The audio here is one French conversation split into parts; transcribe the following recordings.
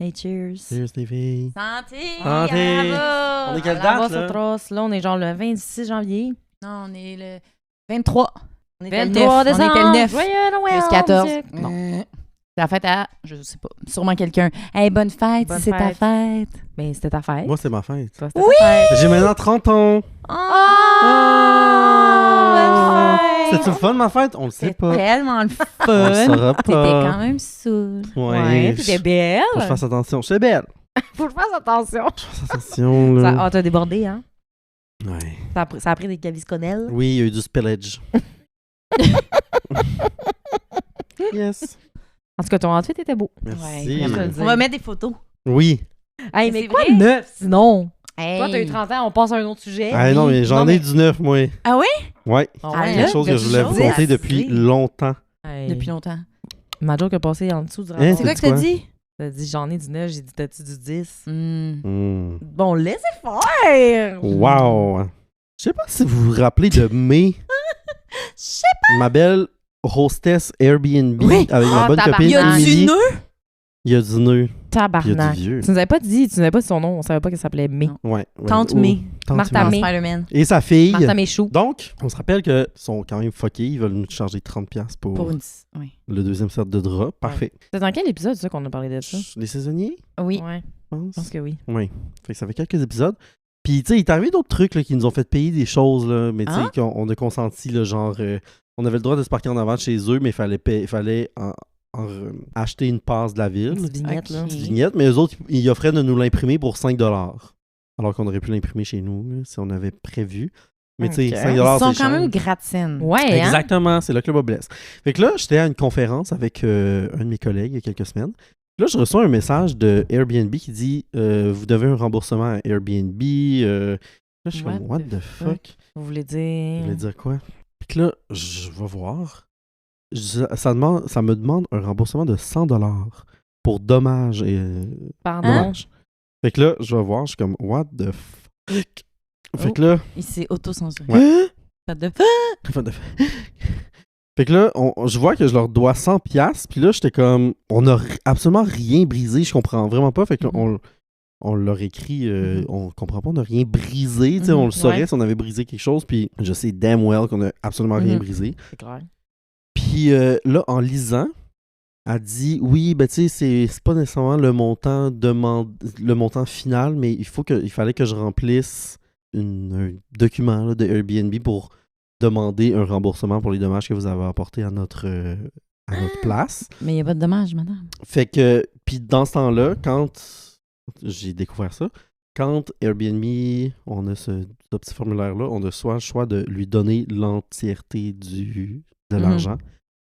Hey, cheers. Cheers, les filles. Santé! Santé! Bravo! On est quelle Alors, date, on va là? se trosse. Là, on est genre le 26 janvier. Non, on est le 23. On était le 9. 23 On décembre. était le 9. Joyeux Noël, Plus 14. musique. Bon. C'est la fête à... Je sais pas. Sûrement quelqu'un. Hey, bonne fête, Bonne si c'est ta fête. fête. Ben, c'était ta fête. Moi, c'est ma fête. Toi, c'était ta fête. J'ai maintenant 30 ans. Oh! C'était le fun, ma fête? On le sait C'est pas. tellement le On le fun. saura T'étais pas. quand même saoul. Ouais, t'étais belle. Faut que je fasse attention. Je suis belle. Faut que je fasse attention. Je fasse attention, là. Ça, t'as débordé, hein? Ouais. Ça a pris des cavisconelles. Oui, il y a eu du spillage. Yes. En tout cas, ton outfit était beau. Merci. vraiment. Je te le On va mettre des photos. Oui. Hey, Mais mais c'est quoi vrai? de neuf, sinon? Hey. Toi, t'as eu 30 ans, on passe à un autre sujet. Ah non, mais j'en Non, ai du neuf, moi. Ah oui? Ouais. Ah Ah, ouais, là, Quelque chose que je voulais vous quelque chose conter à depuis dire. longtemps. Hey, Depuis longtemps. Ma joke a passé en dessous du Hein, rapport. C'est quoi dit que t'as quoi? dit? T'as dit j'en ai du 9, j'ai dit t'as-tu du 10? Hmm. Bon, laissez faire! Wow. Je sais pas si vous vous rappelez de mai. Je sais Ma belle hostess Airbnb Oui. avec ma Ah, bonne tabarnak. copine Y a Émilie. du nœud? Il y a du nœud. Puis il y a Tabarnak. du vieux. Tu nous avais pas dit son nom, on savait pas qu'elle s'appelait May. Non. Ouais. Tante Ou- May. Tante Martha May. May. Spider-Man. Et sa fille. Martha Méchou. Donc, on se rappelle qu'ils sont quand même fuckés. Ils veulent nous charger 30$ pour Pour une... Oui. le deuxième set de drap. Parfait. C'est dans quel épisode, ça, qu'on a parlé de ça? Les saisonniers, Oui. Ouais, je je pense. pense que oui. Oui. Fait que ça fait quelques épisodes. Puis, tu sais, il est arrivé d'autres trucs là, qui nous ont fait payer des choses, là, mais tu sais, Ah? qu'on a consenti, là, genre, on avait le droit de se parquer en avant de chez eux, mais il fallait acheter une passe de la ville, Une petite vignette, là. Ok. une petite vignette, mais eux autres, ils offraient de nous l'imprimer pour 5$. Alors qu'on aurait pu l'imprimer chez nous, là, si on avait prévu. Mais tu sais, Ok. 5$, Ils sont c'est quand cher. même gratte-scène. Ouais, hein? Exactement, c'est là que le bas blesse. Fait que là, j'étais à une conférence avec un de mes collègues il y a quelques semaines. Là, je reçois un message de Airbnb qui dit vous devez un remboursement à Airbnb. Là, je suis comme what the fuck? Vous voulez Je dire... voulais dire quoi? Puis que là, je vais voir. Ça me demande un remboursement de 100$ pour dommages et Pardon? dommages. Fait que là, je vais voir, je suis comme what the fuck? Fait que là, Il s'est auto-censuré. ouais. Pas de... Fait que là, je vois que je leur dois 100$, puis là, j'étais comme, on n'a absolument rien brisé, je comprends vraiment pas. Fait que là, on leur écrit, on comprend pas, on n'a rien brisé, tu sais, on le saurait Ouais. si on avait brisé quelque chose, puis je sais damn well qu'on a absolument rien brisé. C'est clair. Puis là, en lisant, elle dit, oui, ben tu sais, c'est pas nécessairement le montant final, mais il fallait que je remplisse un document là, de Airbnb pour demander un remboursement pour les dommages que vous avez apportés à notre place. Mais il n'y a pas de dommage, madame. Fait que, puis dans ce temps-là, quand j'ai découvert ça, quand Airbnb, on a ce petit formulaire-là, on a soit le choix de lui donner l'entièreté de l'argent,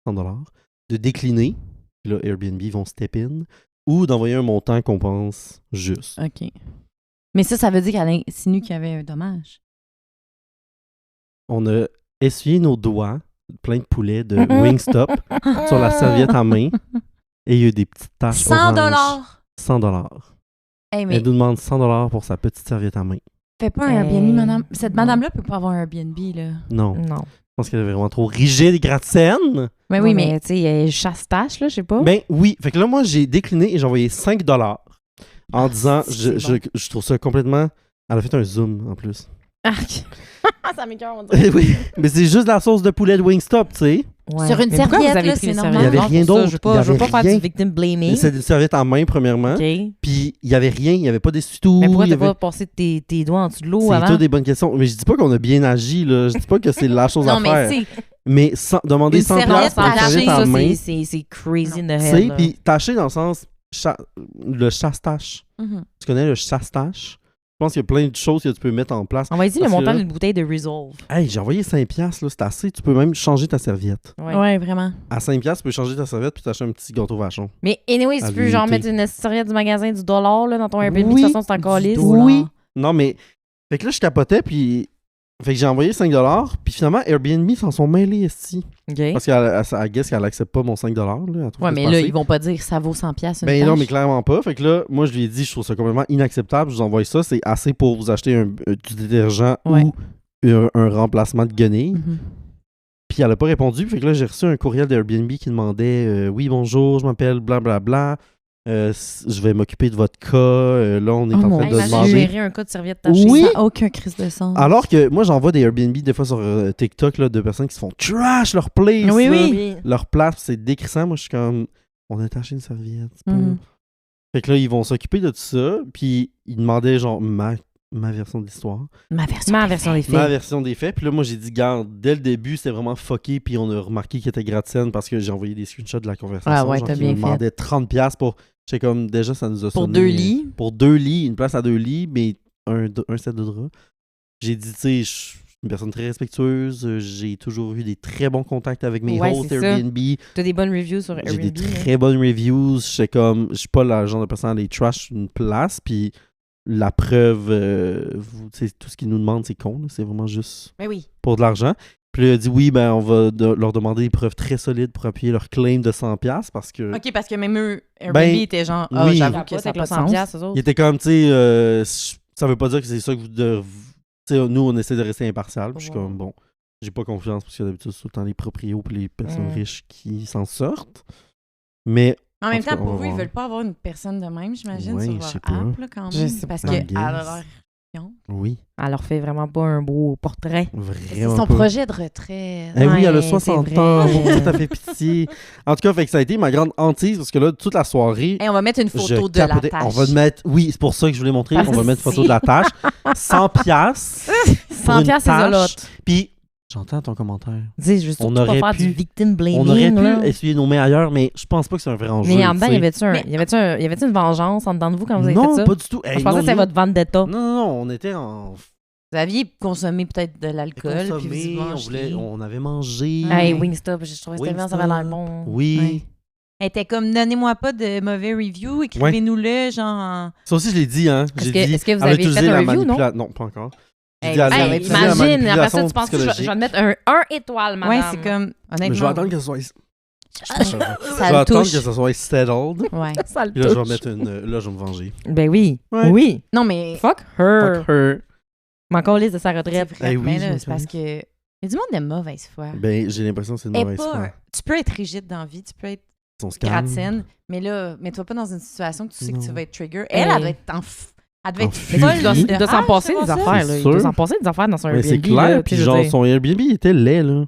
100$, de décliner, puis là, Airbnb vont step in, ou d'envoyer un montant qu'on pense juste. OK. Mais ça veut dire qu'elle insinue qu'il y avait un dommage. On a essuyé nos doigts, plein de poulets de Wingstop, sur la serviette à main, et il y a eu des petites taches 100$! oranges. 100$. Hey, mais Elle nous demande 100$ pour sa petite serviette à main. fais pas un Airbnb, madame. Cette madame-là peut pas avoir un Airbnb, là. Non. Non. Je pense qu'elle est vraiment trop rigide et gratte-scène. Mais Oui, oui, mais tu sais, il y a chasse-tache, là, je sais pas. Ben oui. Fait que là, moi, j'ai décliné et j'ai envoyé 5$ en disant, c'est je trouve ça complètement... Elle a fait un zoom, en plus. Arc. Ça m'écoeure, on dirait. Oui, mais c'est juste la sauce de poulet de Wingstop, tu sais. Ouais. Sur une Mais pourquoi serviette, vous avez là, pris c'est les normal. serviettes Il y avait blanches rien pour ça? d'autre. Je Il y veux avait pas faire rien. du victim blaming. C'est une serviette à main, premièrement. OK. Puis il y avait rien, il y avait pas d'essuie-tout. Mais pourquoi il y t'as avait... pas passé tes doigts en dessous de l'eau C'est avant? toutes des bonnes questions. Mais je dis pas qu'on a bien agi, là. Je dis pas que c'est la chose Non, à mais faire. c'est... Mais demander Une 100$ serviette pour une tachée, serviette à ça, main, c'est crazy in the tu head. sais, là. puis taché dans le sens, le chasse-tache. Mhm. Tu connais le chasse-tache? Je pense qu'il y a plein de choses que tu peux mettre en place. Envoyez le Parce que montant là- d'une bouteille de Resolve. Hey, j'ai envoyé 5$, là, c'est assez. Tu peux même changer ta serviette. Ouais, vraiment. À 5$, tu peux changer ta serviette puis t'acheter un petit gâteau vachon. Mais anyway, À tu peux genre l'unité. mettre une serviette du magasin du dollar là, dans ton Airbnb, Oui, de toute façon, c'est encore lisse. dollar. Oui. Non, mais... Fait que là, je capotais, puis... Fait que j'ai envoyé 5$, puis finalement, Airbnb s'en sont mêlés, esti. OK. Parce qu'elle guess qu'elle accepte pas mon 5$, là. Elle trouve Ouais, que mais c'est là, assez. ils vont pas dire ça vaut 100$ une Ben non, tâche. mais clairement pas. Fait que là, moi, je lui ai dit, je trouve ça complètement inacceptable. Je vous envoie ça. C'est assez pour vous acheter du détergent Ouais. ou un remplacement de guenille. Mhm. Puis elle a pas répondu. Fait que là, j'ai reçu un courriel d'Airbnb qui demandait oui, bonjour, je m'appelle blablabla. Je vais m'occuper de votre cas. Là, on est en train de Imagine demander. gérer un cas de serviette tachée. Oui. Ça n'a aucun crise de sens. Alors que moi, j'envoie des Airbnb des fois sur TikTok là, de personnes qui se font trash leur place. Oui, là. oui. Leur place, c'est décrissant. Moi, je suis comme, on a taché une serviette. c'est pas- Mhm. Fait que là, ils vont s'occuper de tout ça. Puis, ils demandaient, genre, ma version de l'histoire. Ma version. Ma version des Ma faits. version des faits. Puis là, moi, j'ai dit, garde, dès le début, c'était vraiment fucké. Puis, on a remarqué qu'il était gratte-scène parce que j'ai envoyé des screenshots de la conversation. Ah ouais, genre, t'as qui bien me demandaient 30$ pour. J'étais comme, déjà, ça nous a Pour sonné. 2 lits. Pour 2 lits, une place à 2 lits, mais un set de draps. J'ai dit, tu sais, je suis une personne très respectueuse. J'ai toujours eu des très bons contacts avec mes Ouais, hosts c'est ça. Airbnb. T'as des bonnes reviews sur Airbnb. J'ai des hein? très bonnes reviews. Je suis pas le genre de personne à aller trash une place. Puis la preuve, tout ce qu'ils nous demandent, c'est con. là. C'est vraiment juste Mais oui. pour de l'argent. Puis là, il a dit oui, ben on va leur demander des preuves très solides pour appuyer leur claim de 100$ parce que OK, parce que même eux, Airbnb Ben, était genre, oui. j'avoue que ça n'a pas de sens. il était comme, tu sais, ça veut pas dire que c'est ça que vous devez. Tu sais, nous, on essaie de rester impartial. Puis je suis Ouais. comme, bon, j'ai pas confiance parce que d'habitude, c'est tout le temps les proprios et les personnes riches qui s'en sortent. Mais En même En tout temps, cas, on pour va eux, ils voir. veulent pas avoir une personne de même, j'imagine, Ouais, sur je leur sais pas. app, là, quand Je même. sais Parce pas. qu'elle I a guess. l'air... oui, Elle leur fait vraiment pas un beau portrait. C'est vraiment. son pas. projet de retraite. Eh oui, elle a Ouais, 60 c'est ans. vrai. Mon Dieu, t'as fait pitié. En tout cas, fait que ça a été ma grande hantise parce que là, toute la soirée, Hey, on va mettre une je photo de la capotais. tâche. On va mettre. Oui, c'est pour ça que je voulais montrer. On va mettre une photo de la tâche. 100$. 100 piastres, c'est zolote. Puis, j'entends ton commentaire. Dis, je veux surtout On pas aurait faire pu- du victim blaming. On aurait là. pu essuyer nos mains ailleurs, mais je pense pas que c'est un vrai enjeu. Mais en dedans, tu sais. y avait-tu une vengeance en dedans de vous quand vous avez Non, fait ça? pas du tout. Hey, Je pensais non, que c'était nous- votre vendetta. Non, on était en. Vous aviez consommé peut-être de l'alcool, puis vous consommé, y on, mangez. on avait mangé. Hey, Wingstop, je trouvais que c'était bien, ça avait l'air Wingstop. bon. Oui. Ouais. Elle était comme, donnez-moi pas de mauvais reviews, écrivez-nous-le, genre... en- Ça aussi, je l'ai dit, hein. Est-ce J'ai que- dit, est-ce que vous elle a avez utilisé fait un la review, non? Non, pas encore. J'ai Hey, dit, elle a Hey, utilisé la imagine, après ça, manipulation tu penses que je vais psychologique. te mettre un étoile, madame. Ouais, c'est comme... Mais je vais Honnêtement, attendre que ce soit. ça Je vais le attendre touche. que ce soit settled. Ouais. Ça le Puis là, je vais touche. mettre une. Là, je vais me venger. Ben oui. Ouais. Oui. Non, mais... Fuck her. Fuck her. Mais encore liste de sa C'est retraite. vrai, Eh oui, mais je là, me c'est parce connais. que... Il y a du monde de mauvaise foi. Ben, j'ai l'impression que c'est une Elle est mauvaise pas foi. un- Tu peux être rigide dans la vie, tu peux être On se calme. gratte-scène, mais là, mets-toi pas dans une situation que tu sais que tu Non. vas être trigger. Hey. Elle doit être elle devait En être furie. folle. Il doit, il doit s'en Ah, passer c'est des ça. affaires, là. Il sûr. doit s'en passer des affaires dans son Mais Airbnb. c'est clair, là, puis je veux genre, dire. son Airbnb était laid, là.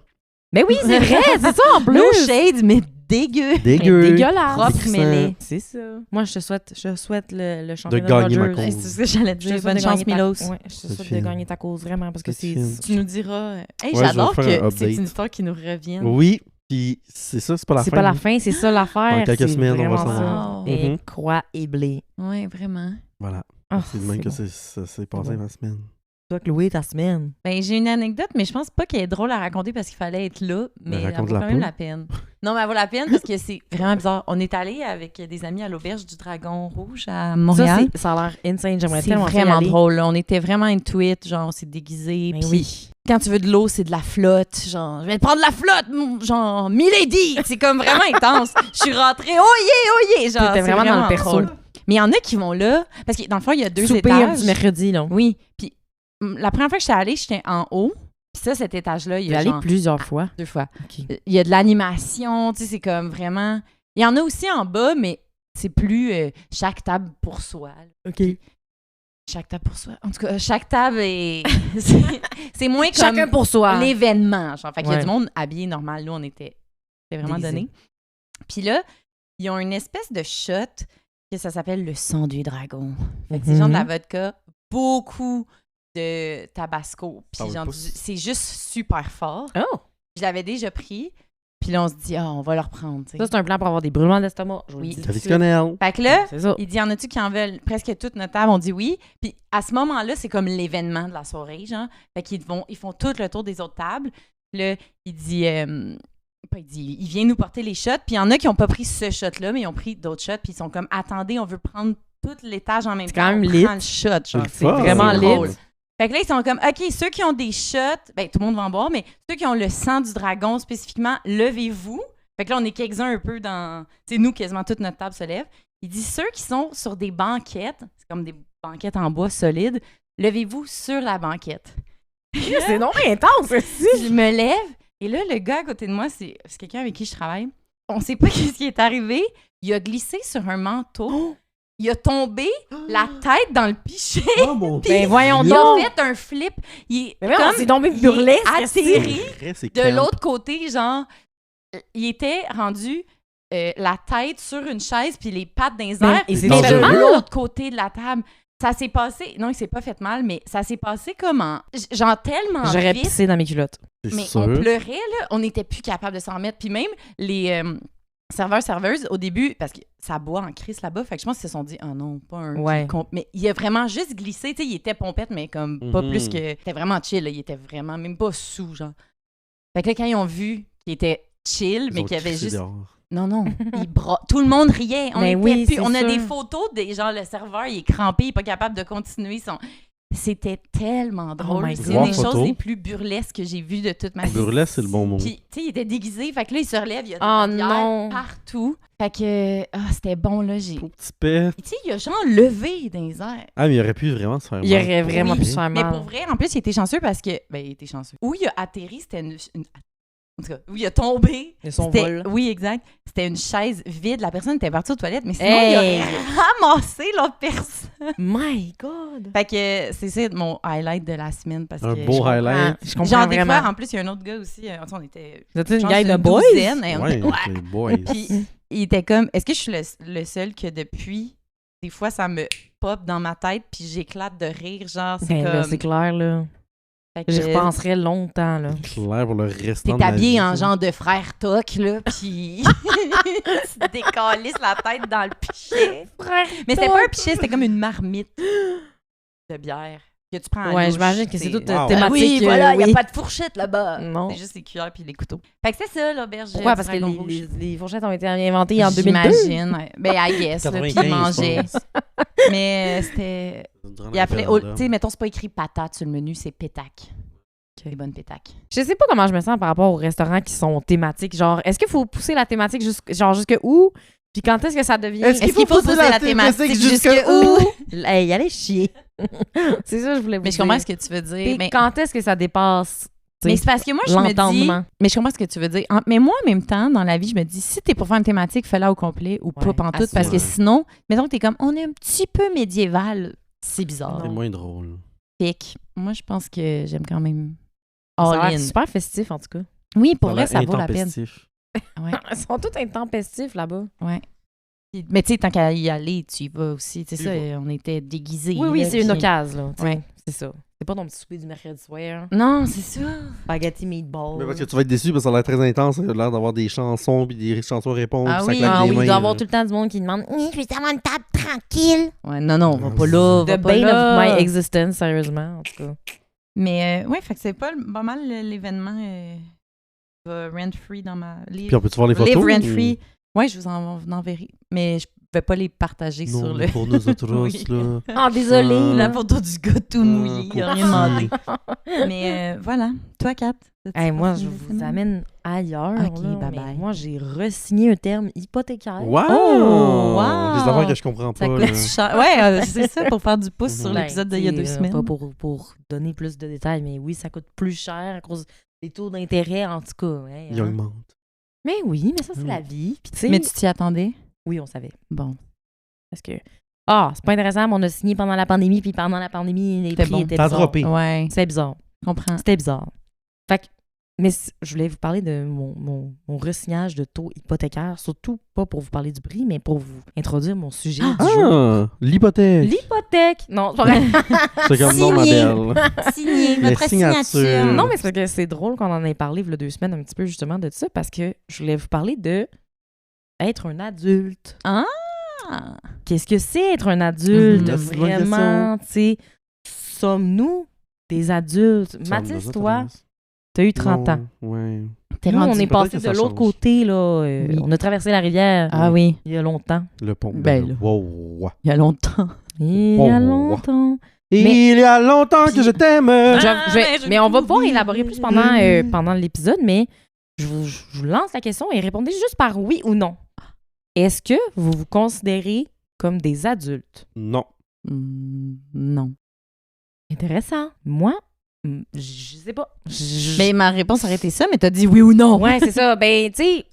Mais oui, c'est vrai, c'est ça en plus. No shade, mais dégueu. Dégueu. Dégueulasse. Propre, Décrissant. mais laid. C'est ça. Moi, je te souhaite le championnat gagner ma Rogers. cause. C'est ce que j'allais te Je te dire. souhaite Bonne de chance, gagner ta- Milos. Ouais, je te C'est souhaite fine. de gagner ta cause, vraiment, parce que C'est c'est... fine. Tu nous diras... Hey, Ouais, je vais j'adore faire un que c'est update. une histoire qui nous revienne. Oui, puis c'est ça, c'est pas la C'est fin. pas la hein. fin, c'est ça l'affaire. Dans quelques c'est semaines, on va vraiment savoir. ça. Mhm. Incroyable. Oui, vraiment. Voilà. Ah, C'est de même que bon. ça s'est passé bon. ma semaine. Toi, Chloé, ta semaine. Ben, j'ai une anecdote, mais je pense pas qu'elle est drôle à raconter parce qu'il fallait être là, mais elle vaut raconte-la quand même pas. la peine. Non, mais elle vaut la peine parce que c'est vraiment bizarre. On est allé avec des amis à l'auberge du Dragon Rouge à Montréal. Ça a l'air insane. J'aimerais C'est tellement ça y vraiment aller. drôle. Là. On était vraiment into it, genre on s'est déguisés. Ben puis oui. quand tu veux de l'eau, c'est de la flotte. Genre, je vais te prendre la flotte, genre Milady. C'est comme vraiment intense. Je suis rentrée, oh yeah. Genre, T'étais c'est vraiment dans le perso. drôle. Mais il y en a qui vont là, parce que dans le fond, il y a 2 Souper un étages. petit mercredi, là. Oui. Puis la première fois que j'étais allée, j'étais en haut. Puis ça, cet étage-là, il y J'ai a allé genre plusieurs fois. 2 fois. OK. Il y a de l'animation, tu sais, c'est comme vraiment... Il y en a aussi en bas, mais c'est plus chaque table pour soi. là. OK. Chaque table pour soi. En tout cas, chaque table est... c'est moins comme Chacun pour soi. l'événement. Genre, fait qu'il y a Ouais. du monde habillé normal. Nous, on était... C'était vraiment Déguisé. donné. Puis là, ils ont une espèce de shot que ça s'appelle le sang du dragon. Fait que c'est genre de la vodka, beaucoup de tabasco. Ça Puis va genre, pas. c'est juste super fort. Oh! Je l'avais déjà pris. Puis là, on se dit, on va le reprendre. tu sais. Ça, c'est un plan pour avoir des brûlements d'estomac. Je vous le Oui. dis. Traditionnel. Fait que là, C'est ça. il dit, y en a-tu qui en veulent? Presque toute notre table, on dit oui. Puis à ce moment-là, c'est comme l'événement de la soirée, genre. Fait qu'ils ils font tout le tour des autres tables. Puis là, il dit, il vient nous porter les shots. Puis il y en a qui n'ont pas pris ce shot-là, mais ils ont pris d'autres shots. Puis ils sont comme, attendez, on veut prendre tout l'étage en même C'est temps. quand même on lit. prend le shot, genre. C'est le fun. vraiment C'est lit. drôle. Fait que là, ils sont comme, OK, ceux qui ont des shots, ben tout le monde va en boire, mais ceux qui ont le sang du dragon spécifiquement, levez-vous. Fait que là, on est quelques-uns un peu dans... Tu sais, nous, quasiment toute notre table se lève. Il dit, ceux qui sont sur des banquettes, c'est comme des banquettes en bois solides, levez-vous sur la banquette. C'est non intense, aussi. Je me lève, et là, le gars à côté de moi, c'est quelqu'un avec qui je travaille. On sait pas qu'est-ce qui est arrivé, il a glissé sur un manteau. Il a tombé la tête dans le pichet. Oh mon Puis Ben voyons il donc. a fait un flip. Il est Mais voyons, comme c'est tombé il est burlesque. atterri C'est de camp. l'autre côté, genre, il était rendu la tête sur une chaise puis les pattes dans les Mais airs, il s'est mais fait de mal? l'autre côté de la table. Ça s'est passé... Non, il s'est pas fait mal, mais ça s'est passé comme en... Genre tellement J'aurais vite. pissé dans mes culottes. C'est Mais sûr. on pleurait, là. On n'était plus capable de s'en remettre. Puis même les serveurs-serveuses, au début, parce que ça boit en crise là-bas, fait que je pense qu'ils se sont dit « Oh non, pas un... Ouais. Mais il a vraiment juste glissé. Tu sais, il était pompette, mais comme pas plus que... C'était vraiment chill, là. Il était vraiment même pas sous, genre. Fait que là, quand ils ont vu qu'il était chill, Ils mais ont qu'il y avait crissé juste... dehors. Non, tout le monde riait. Mais oui, c'est On a sûr. des photos des genre le serveur, il est crampé, il est pas capable de continuer son. C'était tellement drôle. my C'est God. une des Voir choses photo. les plus burlesques que j'ai vues de toute ma vie. Burlesque, c'est le bon mot. Puis, tu sais, il était déguisé. Fait que là, il se relève, il y a Oh de la bière non. partout. Fait que, c'était bon, là. Tu Pauvre petit pet. sais, il a genre levé dans les airs. Ah, mais il aurait pu vraiment se faire mal. Il aurait vraiment Oui. pu se faire Mais mal. pour vrai, en plus, il était chanceux parce que. Ben, il était chanceux. Où il a atterri, c'était en tout cas, où il a tombé. De son C'était- vol. Oui, exact. C'était une chaise vide. La personne était partie aux toilettes, mais sinon, Hey! il aurait ramassé l'autre personne. My God! Fait que c'est ça mon highlight de la semaine. Parce Un que beau highlight. Je comprends J'en vraiment. découvert. En plus, il y a un autre gars aussi. On était. Vous êtes une je pense, gang de une boys? douzaine, et on Ouais, était- ouais. c'est boys. Puis il était comme, est-ce que je suis le seul que depuis, des fois, ça me pop dans ma tête, puis j'éclate de rire, genre, c'est Ben là, comme... c'est clair, là. Fait que J'y repenserai longtemps, là. Clair pour le restant T'es de ma habillé vie, en ça. genre de frère toc, là, puis tu te décalisses la tête dans le pichet. Mais c'était pas un pichet, c'était comme une marmite de bière que tu prends à Ouais, douche, j'imagine que c'est tu sais. toute Wow. thématique. Oui, voilà, il n'y a oui. pas de fourchette là-bas. Non. C'est juste les cuillères puis les couteaux. Fait que c'est ça, l'auberge. Pourquoi? du Parce que Dragon Rouge. les fourchettes ont été inventées en 2002? J'imagine, ouais. Ben, I guess, là, puis 95, ils mangeaient. je pense. Mais c'était... Durant Il le appelait... référendum. Tu sais, mettons, c'est pas écrit patate sur le menu, c'est pétac. Ok. Les bonnes pétacs. Je sais pas comment je me sens par rapport aux restaurants qui sont thématiques. Genre, est-ce qu'il faut pousser la thématique jusque où? Puis quand est-ce que ça devient... Est-ce Est-ce qu'il faut pousser la thématique jusque où? Hey, allez chier! C'est ça que je voulais vous Mais je dire. comprends ce que tu veux dire. Puis Mais, quand est-ce que ça dépasse mais c'est parce que moi, je me dis... l'entendement? Mais je comprends ce que tu veux dire. Mais moi, en même temps, dans la vie, je me dis, si t'es pour faire une thématique, fais-la au complet ou pas Ouais, pantoute. Parce que assurément. sinon, mettons que t'es comme, on est un petit peu médiéval. C'est bizarre. C'est moins drôle. Fait que moi, je pense que j'aime quand même Ça a all l'air in. super festif, en tout cas. Oui, pour Ça a vrai, l'air ça vaut la peine. intempestif. Ouais, Ils sont tous intempestifs là-bas. ouais. Mais tu sais, tant qu'à y aller, tu y vas aussi. Tu sais, Tu ça, y on était déguisés. Oui, oui, là, c'est une puis- occasion, là. tu sais. Ouais. C'est ça. C'est pas ton petit souper du mercredi soir. Non, c'est ça. Spaghetti meatball. Mais parce que tu vas être déçu parce que ça a l'air très intense. Ça a l'air d'avoir des chansons puis des chansons-réponses. Ah ça oui, claque Ah des oui, mains, il doit y là. avoir tout le temps du monde qui demande je vais avoir une table tranquille. Ouais, non, on va pas là. The Va pas bane là. of my existence, sérieusement, en tout cas. Mais ouais, fait que c'est pas mal l'événement rent-free dans ma... Puis on peut-tu voir les photos? Live rent-free. Ouais, je vous en enverrai. Mais je vais pas les partager Non, sur mais le... pour nous autres, Oui. là. Ah, désolé. La photo du gars tout mouillé, il a rien demandé. Coquille. Mais voilà. Toi, Kat? Hey, moi, je vous amène ailleurs. Ok, là, bye mais bye. Moi, j'ai re-signé un terme hypothécaire. Wow! Oh, wow! Des affaires que je comprends Ça pas. coûte là. cher. Ouais, c'est ça, pour faire du pouce sur Ben, l'épisode d'il y a 2 t'sais, semaines. Pas pour donner plus de détails, mais oui, ça coûte plus cher à cause des taux d'intérêt, en tout cas. Ouais, Il hein. augmente. Mais oui, mais ça, c'est Mm. la vie. Puis, tu sais, Mais tu t'y attendais? oui, on savait. Bon. Parce que, c'est pas intéressant, mais on a signé pendant la pandémie, puis pendant la pandémie, les C'était prix bon. étaient T'as bizarres. droppé. Ouais, C'était bizarre. je comprends. C'était bizarre. Fait que, mais je voulais vous parler de mon re-signage de taux hypothécaire, surtout pas pour vous parler du prix, mais pour vous introduire mon sujet du jour. Ah! L'hypothèque. L'hypothèque! Non, c'est pas vrai. C'est comme non, ma Signé. belle. Signé, Les votre signatures. signature. Non, mais c'est parce que c'est drôle qu'on en ait parlé il y a 2 semaines un petit peu justement de ça, parce que je voulais vous parler de être un adulte. Ah! Qu'est-ce que c'est être un adulte? Mhm. C'est une bonne Vraiment, tu sais, sommes-nous des adultes? Mathis, toi, t'as eu 30 ans. Ouais. T'es Nous, on rendu... est peut-être passé que de ça l'autre change. côté, là. Oui. On a traversé la rivière Ah oui, il y a longtemps. Le pont. Ben là. Wow. il y a longtemps. Il y Oh, a wow. longtemps. Il y a longtemps que Puis- je t'aime. Mais on va pouvoir élaborer plus pendant l'épisode, mais je vous lance la question et répondez juste par oui ou non. Est-ce que vous vous considérez comme des adultes? Non. Non. Intéressant. Moi, je sais pas. Mais ma réponse aurait été ça, mais t'as dit oui ou non. Ouais, c'est ça. Ben, tu sais,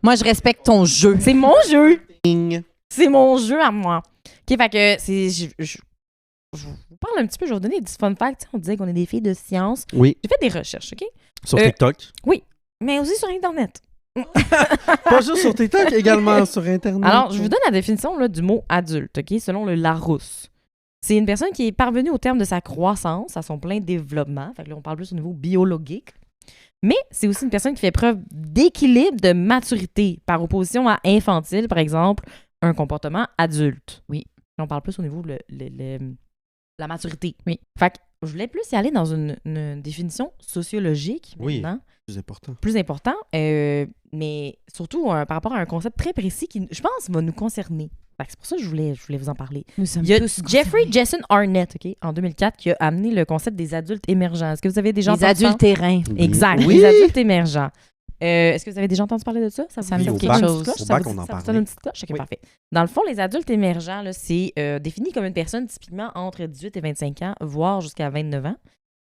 Moi, je respecte ton jeu. C'est mon jeu. Ding. C'est mon jeu à moi. OK, fait que c'est... Je vous parle un petit peu, je vais vous donner des fun facts. On disait qu'on est des filles de science. Oui, J'ai fait des recherches, OK? sur TikTok. Mais aussi sur Internet. Pas juste sur TikTok, également sur Internet. Alors, je vous donne la définition là, du mot adulte, OK? Selon le Larousse. C'est une personne qui est parvenue au terme de sa croissance, à son plein développement. Fait que là, on parle plus au niveau biologique. Mais c'est aussi une personne qui fait preuve d'équilibre, de maturité, par opposition à infantile, par exemple, un comportement adulte. Oui. On parle plus au niveau de la maturité. Oui. Fait que je voulais plus y aller dans une définition sociologique Oui. maintenant. C'est important. Plus important, mais surtout par rapport à un concept très précis qui, je pense, va nous concerner. Fait que c'est pour ça que je voulais vous en parler. Nous sommes Il y a tous Jeffrey concernés. Jason Arnett, OK, en 2004, qui a amené le concept des adultes émergents. Est-ce que vous avez déjà Les entendu ça? adultes terrains. Exact, Oui. les adultes émergents. Est-ce que vous avez déjà entendu parler de ça? Ça Ça me vous dit fait quelque une chose. petite cloche? Au Ça bac, vous on dit- en ça vous parlait. sonne une petite cloche? OK, Oui. parfait. Dans le fond, les adultes émergents, là, c'est défini comme une personne typiquement entre 18 et 25 ans, voire jusqu'à 29 ans,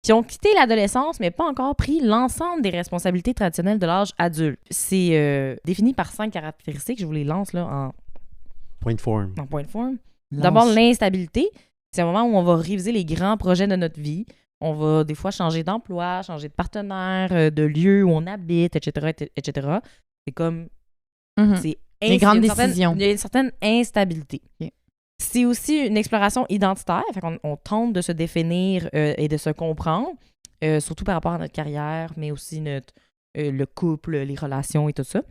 qui ont quitté l'adolescence, mais pas encore pris l'ensemble des responsabilités traditionnelles de l'âge adulte. C'est défini par 5 caractéristiques. Je vous les lance là, Point de forme. en point de forme. D'abord, l'instabilité. C'est un moment où on va réviser les grands projets de notre vie. On va des fois changer d'emploi, changer de partenaire, de lieu où on habite, etc., etc. C'est comme... Mhm. C'est Les grandes il y a une certaine- décisions. Il y a une certaine instabilité. Ok. C'est aussi une exploration identitaire. Fait qu'on on tente de se définir et de se comprendre, surtout par rapport à notre carrière, mais aussi le couple, les relations et tout ça.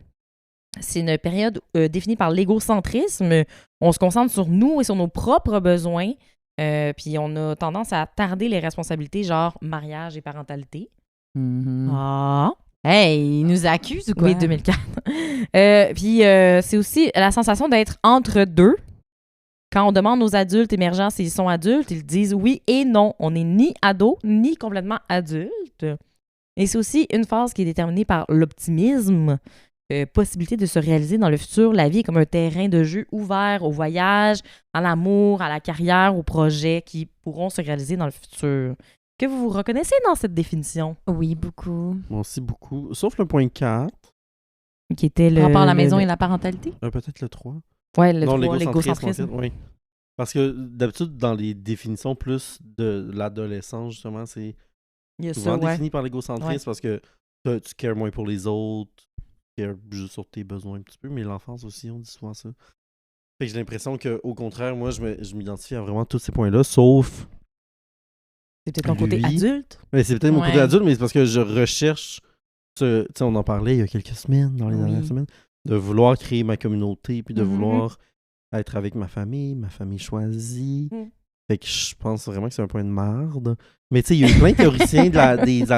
C'est une période définie par l'égocentrisme. On se concentre sur nous et sur nos propres besoins. Puis on a tendance à tarder les responsabilités, genre mariage et parentalité. Mhm. Ah! Hey, ils nous accusent ou quoi? Oui, 2004. Puis c'est aussi la sensation d'être entre deux. Quand on demande aux adultes émergents s'ils sont adultes, ils disent oui et non. On n'est ni ado, ni complètement adulte. Et c'est aussi une phase qui est déterminée par l'optimisme. Possibilité de se réaliser dans le futur. La vie est comme un terrain de jeu ouvert au voyage, à l'amour, à la carrière, aux projets qui pourront se réaliser dans le futur. Que vous vous reconnaissez dans cette définition? Oui, beaucoup. Moi aussi, beaucoup. Sauf le point 4. Qui était le... Par rapport à la maison le- et la parentalité? Peut-être le 3. Ouais, le non, 3, l'égocentrisme. l'égocentrisme. en fait, oui. Parce que d'habitude, dans les définitions plus de l'adolescence, justement, c'est Il y a souvent ça, ouais. défini par l'égocentrisme Ouais. parce que tu cares moins pour les autres, tu cares juste sur tes besoins un petit peu, mais l'enfance aussi, on dit souvent ça. Fait que j'ai l'impression qu'au contraire, moi, je m'identifie à vraiment tous ces points-là, sauf... C'est peut-être ton côté Lui. adulte. Mais c'est peut-être mon côté Ouais. adulte, mais c'est parce que je recherche... Tu sais, on en parlait il y a quelques semaines, dans les Oui. dernières semaines, de vouloir créer ma communauté, puis de Mhm. vouloir être avec ma famille choisie. Mm. Fait que je pense vraiment que c'est un point de marde. Mais tu sais, il y a eu plein de théoriciens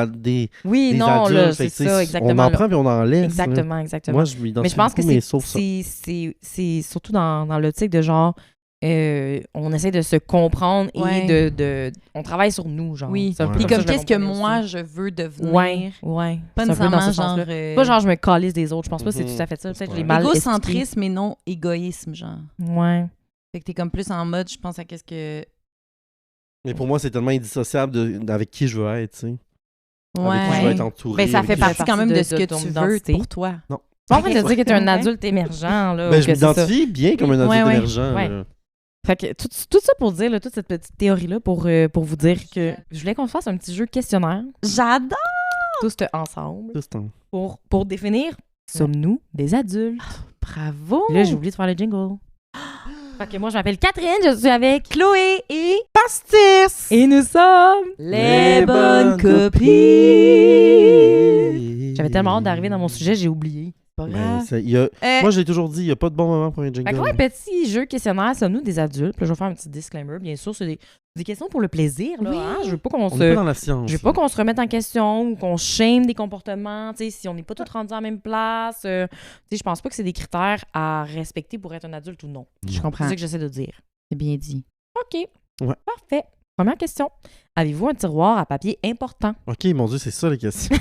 des Oui, des non, adultes. là, Fait c'est que, tu sais, ça, exactement. On en là. prend puis on en laisse. là. Exactement, exactement. Moi, je m'identifie Mais je pense que beaucoup, mais sauf ça. c'est surtout dans l'optique de genre, on essaie de se comprendre Ouais. et on travaille sur nous, genre. Oui. C'est un peu Ouais. Puis ça comme je le qu'est-ce que comprenais moi, aussi. je veux devenir? Ouais, ouais. Pas C'est un peu dans nécessairement ce genre... sens-là. C'est pas genre je me calisse des autres. Je pense pas que c'est Mhm. tout à fait ça. Peut-être que je l'ai Ouais. mal expliqué. Égocentrisme et non égoïsme, genre. Ouais. Fait que t'es comme plus en mode, je pense à qu'est-ce que... Mais pour moi, c'est tellement indissociable avec qui je veux être, tu sais. Avec qui je veux Ouais. être entouré. Ben, ça avec fait qui partie quand même de ce que ton tu veux identité. pour toi. Non. Pas en train de Ok. dire que t'es un Ouais. adulte émergent, là. Ben, ou je que c'est ça. m'identifie bien comme un adulte Ouais, ouais. émergent. Ouais. là. Fait que tout ça pour dire, là, toute cette petite théorie-là, pour vous dire que je voulais qu'on fasse un petit jeu questionnaire, J'adore! tous ensemble, Tout ce temps. pour définir sommes-nous des adultes? Bravo! Là, j'ai oublié de faire le jingle. Fait que moi, je m'appelle Catherine, je suis avec Chloé et... Pastis! et nous sommes Les bonnes copines! J'avais tellement hâte d'arriver dans mon sujet, j'ai oublié. Pas Ben, grave. moi, je l'ai toujours dit, il n'y a pas de bon moment pour un jingle. Fait que ouais, petit jeu questionnaire, sommes-nous des adultes? Puis là, je vais faire un petit disclaimer. Bien sûr, c'est des questions pour le plaisir. Là, Oui. hein? Je veux pas qu'on On n'est pas se... dans la science. Je veux pas qu'on se remette en question ou qu'on shame des comportements, tu sais, si on n'est pas tous rendus à la même place. Tu sais, je pense pas que c'est des critères à respecter pour être un adulte ou non. Je C'est comprends. ça que j'essaie de dire. C'est bien dit. OK. Ouais. Parfait. Première question. Avez-vous un tiroir à papier important? Ok, mon Dieu, c'est ça les questions.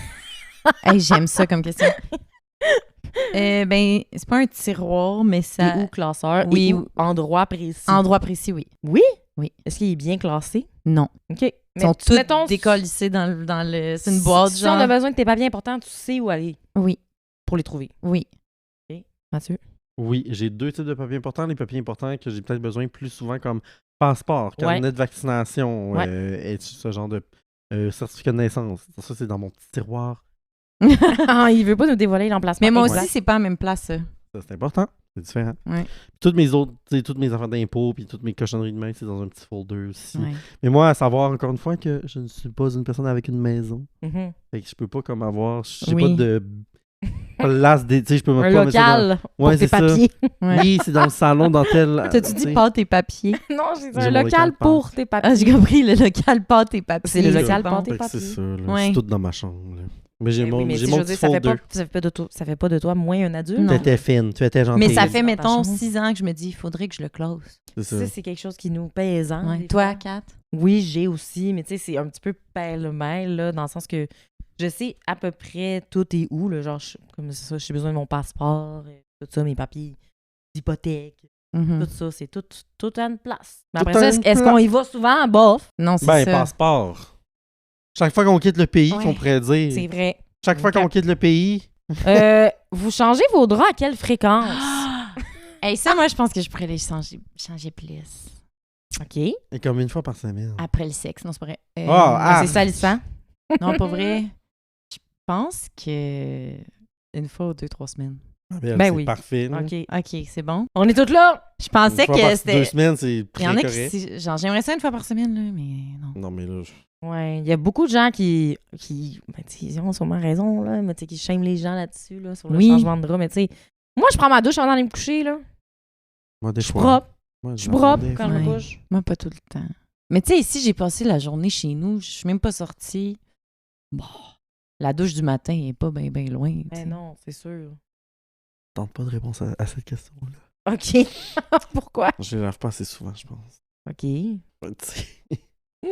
Hey, j'aime ça comme question. Ben, c'est pas un tiroir, mais ça... Et ou classeur? Oui. Et ou endroit précis? Endroit précis, oui. Oui? Oui. Est-ce qu'il est bien classé? Non. OK. Ils sont tous mettons, décollissés dans le... C'est une boîte, si genre... on a besoin de tes papiers importants, tu sais où aller Oui, pour les trouver. oui. OK. Mathieu? Oui, j'ai 2 types de papiers importants. Les papiers importants que j'ai peut-être besoin plus souvent comme passeport, carnet de vaccination, et ce genre de certificat de naissance. Ça, c'est dans mon petit tiroir. Ah, il veut pas nous dévoiler l'emplacement. Mais moi exact. aussi, c'est pas à la même place, ça. Ça, c'est important. C'est différent. Ouais. Puis toutes mes autres, toutes mes affaires d'impôts, puis toutes mes cochonneries de main, c'est dans un petit folder aussi. Ouais. Mais moi, à savoir encore une fois que je ne suis pas une personne avec une maison. Mhm. Fait que je peux pas comme avoir. J'ai Oui. pas de place tu sais, je peux Un même pas mettre ça local pour Ouais, tes c'est ça. papiers. Ouais. Oui, c'est dans le salon, dans tel. T'as-tu tu dit sais. pas tes papiers? Non, j'ai dit J'ai un mon local local pour tes papiers. Ah, j'ai compris, le local pas tes papiers. C'est le local bon. pas tes Fait que c'est papiers. ça, là. Ouais. C'est tout dans ma chambre. Là. Mais j'ai Ben mon, oui, mais j'ai tu sais, mon je veux petit dire, folder. ça fait pas de toi moins un adulte. Non. Tu étais fine, tu étais gentille. Mais ça Dans fait, ta mettons, chambre. 6 ans que je me dis, il faudrait que je le close. C'est ça. Ça, c'est quelque chose qui nous pèse. Hein, Ouais. des Toi, fois. Kat? Oui, j'ai aussi, mais tu sais, c'est un petit peu pêle-mêle, là, dans le sens que je sais à peu près tout est où, là, genre, comme ça, j'ai besoin de mon passeport, tout ça, mes papiers d'hypothèque, Mhm. tout ça, c'est tout à une place. Mais Tout après à ça, une est-ce qu'on y va souvent? Bof, Non, c'est Ben, ça. passeport. Chaque fois qu'on quitte le pays, Ouais. qu'on pourrait dire. c'est vrai. Chaque fois qu'on quitte le pays. Vous changez vos draps à quelle fréquence? Hey, ça, moi, je pense que je pourrais les changer plus. OK. Et comme une fois par semaine. Après le sexe, non, c'est pas vrai. Ah, C'est salissant. Non, pas vrai. Je pense que une fois ou 2-3 semaines. Ah, ben, Ben c'est oui. parfait. là. OK. OK, c'est bon. On est toutes là? Je pensais Une fois par que 2 c'était... semaines, c'est Il y en a très qui... correct. Genre, j'aimerais ça une fois par semaine, là, mais non. Non, mais là, Ouais, il y a beaucoup de gens qui ben, tu sais, ils ont sûrement raison, là, mais tu sais, qui shament les gens là-dessus, là, sur le Oui. changement de drap. Mais tu sais, moi, je prends ma douche avant d'aller me coucher, là. moi, des Je suis fois. propre. Moi, Je suis propre quand je Ouais. me couche. Moi, pas tout le temps. Mais tu sais, ici, j'ai passé la journée chez nous. Je suis même pas sortie. Bon, la douche du matin est pas bien loin. tu Mais sais. non, c'est sûr. Tente pas de réponse à cette question-là. OK. Pourquoi? Je les lave pas assez souvent, je pense. OK. Tu sais,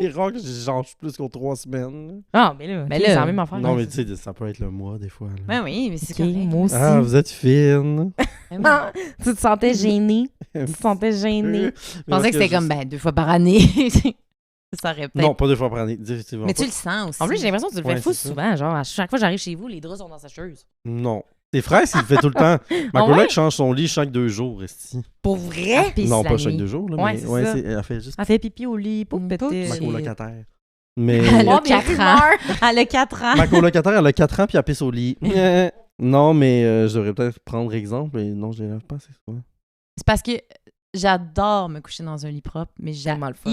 c'est rare que je change plus qu'aux 3 semaines. là. Ah, mais là, Mais OK, là- c'est la même affaire. Non, hein. mais tu sais, ça peut être le mois, des fois. là. Ben oui, mais c'est OK, correct. moi aussi. Ah, vous êtes fine. Ben oui. Ah, tu te sentais gêné. Tu te sentais gêné. Je pensais que c'était comme, ben, 2 fois par année. Ça aurait peut-être... Non, pas 2 fois par année. Définitivement mais pas. tu le sens aussi. En plus, j'ai l'impression que tu le fais Ouais, fou c'est ça. souvent. Genre, à chaque fois que j'arrive chez vous, les draps sont dans sa sécheuse. Non. Tes frères, il le fait tout le temps. Ma Ah coloc ouais? change son lit chaque 2 jours, esti. Pour vrai? Pisse Non, la pas chaque nuit. 2 jours, là, Ouais, mais c'est ça. elle fait juste Elle fait pipi au lit. Pour Pas péter. ma c'est- colocataire. Mais Elle a Oh, bien 4 ans. rumeur. Elle a 4 ans. ma colocataire, elle a 4 ans puis elle pisse au lit. Non, mais je devrais peut-être prendre exemple, mais non, je les lave pas assez souvent. C'est parce que j'adore me coucher dans un lit propre, mais j'ai Tellement le fun.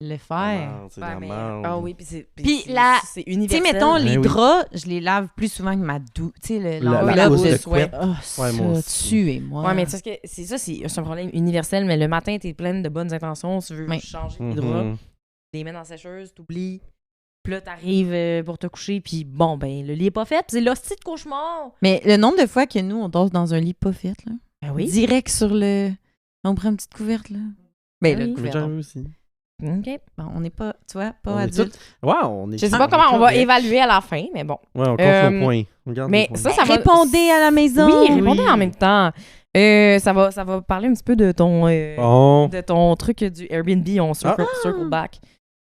le faire. C'est de Ouais, la mais- merde. Ah oui, puis c'est. Puis la- C'est Tu sais, universel. mettons, les Ben oui. draps, je les lave plus souvent que ma douche. Tu sais, La l'enveloppe housse de de soie. couette. Oh, ça, Ouais, moi aussi. tuez-moi. Ouais, mais tu sais, que c'est ça, c'est un problème universel, mais le matin, t'es pleine de bonnes intentions, tu veux Ouais. changer tes Mhm. draps, les mets dans la sécheuse, t'oublies, puis là, t'arrives pour te coucher, puis bon, ben, le lit est pas fait, puis c'est l'hostie de cauchemar. Mais le nombre de fois que nous, on dort dans un lit pas fait, là. Ben oui. Direct sur le... On prend une petite couverte, là. Ben, Oui. le Mais couvert. déjà vu aussi. OK. Bon, on n'est pas, tu vois, pas On est adulte. Ouais, on est. Je sais pas comment on va correct. évaluer à la fin, mais bon. Ouais, on compte nos points. On garde mais nos points. ça va... Répondez à la maison. Oui, répondez Oui. en même temps. Ça va parler un petit peu de ton... Bon. de ton truc du Airbnb, on circle back.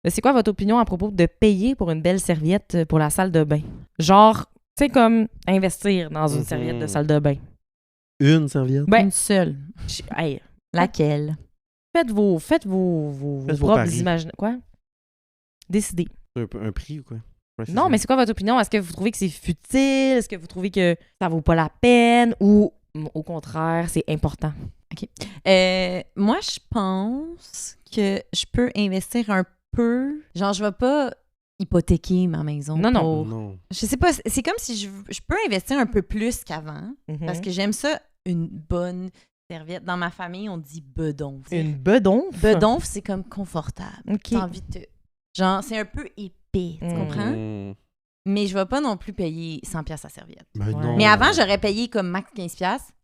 C'est quoi votre opinion à propos de payer pour une belle serviette pour la salle de bain? Genre, tu sais, comme investir dans une Mhm. serviette de salle de bain. Une serviette. Ben, Une seule. hey, Laquelle? faites vos Faites vos propres paris. imaginations. Quoi? Décidez. Un prix ou quoi? Ouais, Non, mais c'est quoi votre opinion? Est-ce que vous trouvez que c'est futile? Est-ce que vous trouvez que ça vaut pas la peine? Ou au contraire, c'est important? Moi, je pense que je peux investir un peu. Genre, je vais pas hypothéquer ma maison. Non, non. pour- Non. Je sais pas, c'est comme si je peux investir un peu plus qu'avant. Mhm. Parce que j'aime ça, une bonne serviette. Dans ma famille, on dit bedon. Une bedonfe? Bedonf, c'est comme confortable. OK. T'as envie de te... Genre, c'est un peu épais, tu Mm. comprends? Mmh. Mais je vais pas non plus payer 100$ la serviette. Ben Ouais. non. Mais avant, j'aurais payé comme max 15$.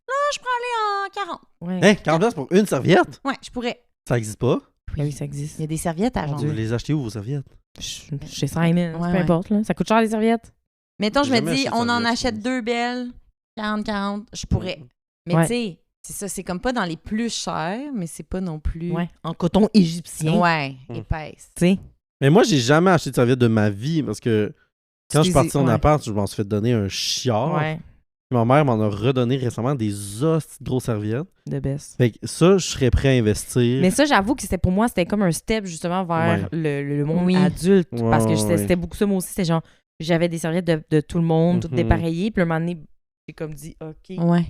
Là, je peux aller en 40$. Ouais. Hein, 40$ pour une serviette? Ouais, je pourrais. Ça existe pas? Ben oui, ça existe. Il y a des serviettes à Mon genre. Dieu. Vous les achetez où, vos serviettes? Chez Simon, Ouais, peu ouais. importe. Là. Ça coûte cher les serviettes? Mettons, je me Jamais dis, acheté de on en serviettes, achète je pense. 2 belles, 40-40, je pourrais. Mais Ouais. tu sais, c'est ça, c'est comme pas dans les plus chers, mais c'est pas non plus... Ouais. En coton égyptien. Ouais, Mm. épaisse. Tu sais. Mais moi, j'ai jamais acheté de serviette de ma vie parce que quand je suis parti en ouais. appart, je m'en suis fait donner un chiard. Ouais. Ma mère m'en a redonné récemment des hosties de grosses serviettes. De best. Fait que ça, je serais prêt à investir. Mais ça, j'avoue que c'était pour moi, c'était comme un step justement vers le monde adulte. Oui. Parce que Ouais. c'était beaucoup ça, moi aussi. C'était genre, j'avais des serviettes de tout le monde, toutes dépareillées. Puis un moment donné, j'ai comme dit, OK. Ouais.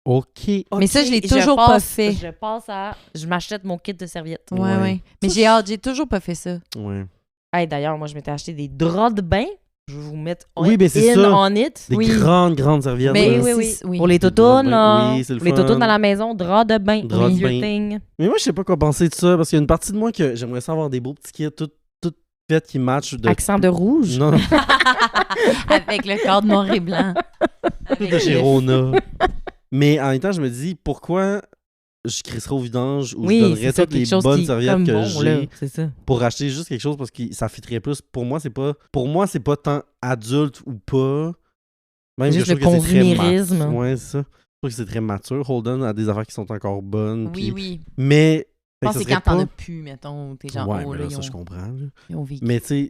OK. Mais ça, je l'ai toujours pas fait. Je passe à. Je m'achète mon kit de serviettes. Ouais, Ouais. ouais. Mais j'ai hâte, j'ai toujours pas fait ça. Ouais. Hey, d'ailleurs, moi, je m'étais acheté des draps de bain. Je vais vous mettre Oui, mais c'est in ça. on it. Des Oui. grandes serviettes. Mais là. oui. Pour les Des draps de toutounes, bain. là. Oui, c'est le Pour les fun. toutounes dans la maison, draps de bain. Draps de Your bain. thing. Mais moi, je sais pas quoi penser de ça, parce qu'il y a une partie de moi que j'aimerais ça avoir des beaux petits kits, tout fait qui matchent. Accent de rouge. Non, Avec le cadre noir et blanc. tout de chez Rona. Mais en même temps, je me dis, pourquoi je crisserais au vidange ou je Oui, donnerais c'est ça, toutes les quelque chose bonnes qui est serviettes comme que bon, là. j'ai C'est ça. pour acheter juste quelque chose parce que ça fitterait plus. Pour moi, c'est pas tant adulte ou pas. Même Juste que je le trouve que c'est très consumérisme. Ouais, c'est ça. Je trouve que c'est très mature. Holden a des affaires qui sont encore bonnes. Oui, puis- oui. Mais. Je fait pense que que ça c'est quand serait t'en as pas- plus, mettons, t'es genre, Ouais, oh mais là, là, ça, je ils comprends. là. ont vécu. Mais tu sais,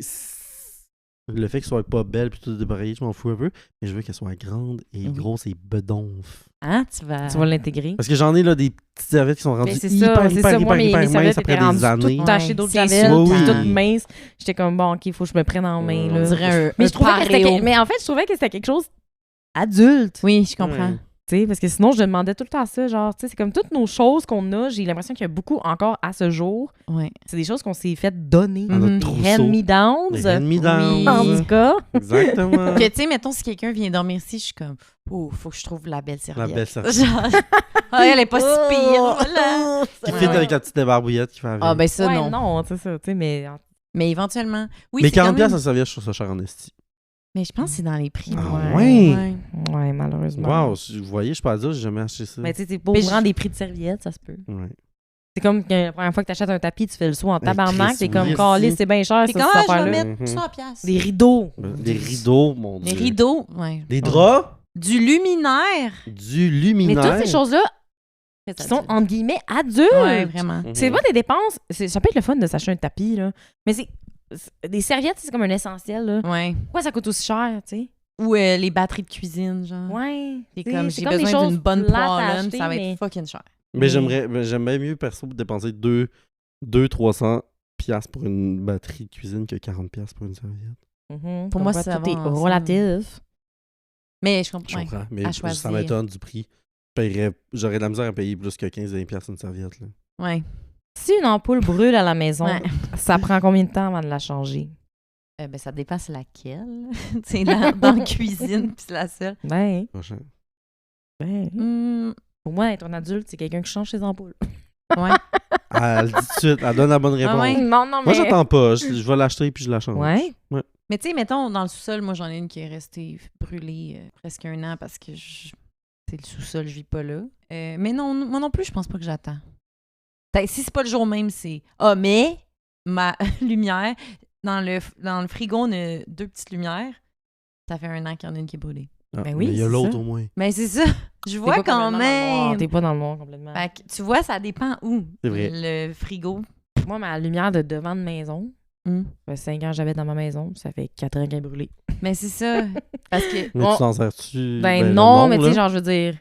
le fait qu'elle soit pas belle puis tout dépareillé, je m'en fous un peu. Mais je veux qu'elle soit grande et Oui. grosse et bedonfe. Hein, tu vas... Tu vas l'intégrer. Parce que j'en ai là des petites serviettes qui sont rendues Mais c'est hyper, ça, c'est hyper, ça. Moi, hyper, mes hyper minces serviettes après étaient des rendues années. toutes tachées Ouais, d'autres c'est javel, sûr. puis Oui, oui. toutes minces. J'étais comme, bon, OK, il faut que je me prenne en main, On là. On dirait un, Mais un je trouvais que c'était... paréo. Mais en fait, je trouvais que c'était quelque chose adulte. Oui, je comprends. Ouais. Tu sais, parce que sinon, je demandais tout le temps ça. Genre, tu sais, c'est comme toutes nos choses qu'on a. J'ai l'impression qu'il y a beaucoup encore à ce jour. Ouais. C'est des choses qu'on s'est fait donner. Dans notre Mhm. trousseau. Hand-me-downs. Les hand-me-downs. En tout cas. Exactement. Que, tu sais, mettons, si quelqu'un vient dormir ici, je suis comme, oh, faut que je trouve la belle serviette. La belle serviette. Genre, ah, elle est pas si pire, Oh. voilà. Qui Ouais, fit ouais. avec la petite débarbouillette qui fait avec. Ah, ben ça, Ouais, non. non, c'est ça. Tu sais, mais... Mais éventuellement. Oui, Mais c'est quand 40$, même... ça serviette, je trouve ça cher en esti. Mais je pense que c'est dans les prix. Ah moi. ouais? Ouais, malheureusement. Wow, vous voyez, je peux pas dire, j'ai jamais acheté ça. Mais tu sais, c'est pas au Mais courant des prix de serviettes, ça se peut. Ouais. C'est comme que la première fois que t'achètes un tapis, tu fais le saut en Ben, tabarnak, Chris, t'es comme, oui, calé, si. c'est bien cher, Puis ça, comment cette je vais affaire-là. mettre Mhm. 100 piastres? Des rideaux. Des rideaux, mon Des Dieu. rideaux, ouais. Des draps. Du luminaire. Du Mais luminaire. toutes ces choses-là qui sont, entre guillemets, adultes. Ouais, vraiment. Mhm. C'est pas des dépenses. Ça peut être le fun de s'acheter un tapis, là. Mais c'est des serviettes, c'est comme un essentiel, là. Ouais. Pourquoi ça coûte aussi cher, tu sais? Ou les batteries de cuisine, genre. Ouais. C'est tu sais, comme, c'est j'ai des besoin choses d'une bonne plates à poêle, acheter, ça va mais- être fucking cher. Mais j'aimerais mieux, perso, dépenser 200-300$ pour une batterie de cuisine que 40$ pour une serviette. Mhm. Pour Comme moi, quoi, ça tout va est ensemble. relatif. Mais je Je comprends. comprends. Mais à ça choisir. m'étonne du prix. J'aurais de la misère à payer plus que 15-20$ une serviette. Là. Ouais. Si une ampoule brûle à la maison, Ouais. ça prend combien de temps avant de la changer? Ben, ça dépend c'est laquelle. Tu sais, dans la cuisine, puis c'est la seule. Ben, Prochain. Hmm, pour moi, être un adulte, c'est quelqu'un qui change ses ampoules. ouais. Elle dit tout de suite, elle donne la bonne réponse. Ah ouais. Non, non, Moi, j'attends pas. Je vais l'acheter puis je la change. Ouais. Mais tu sais, mettons, dans le sous-sol, moi, j'en ai une qui est restée brûlée presque 1 an parce que c'est le sous-sol, je vis pas là. Mais non, moi non plus, je pense pas que j'attends. Si c'est pas le jour même, c'est... Ah, mais ma lumière, dans le frigo, on a 2 petites lumières. Ça fait 1 an qu'il y en a une qui est brûlée. Ah, Ben oui, mais il y a c'est l'autre ça. au moins. Mais c'est ça. Je T'es vois pas quand complètement dans le noir, même. T'es pas dans le noir complètement. Fait que, tu vois, ça dépend où. C'est vrai. Le frigo. Moi, ma lumière de devant de maison, Hmm. ça fait 5 ans que j'avais dans ma maison, ça fait 4 ans qu'elle est brûlée. Mais c'est ça. Parce que... Mais On- tu t'en sers-tu? Ben le non, mais tu là? sais, genre, je veux dire,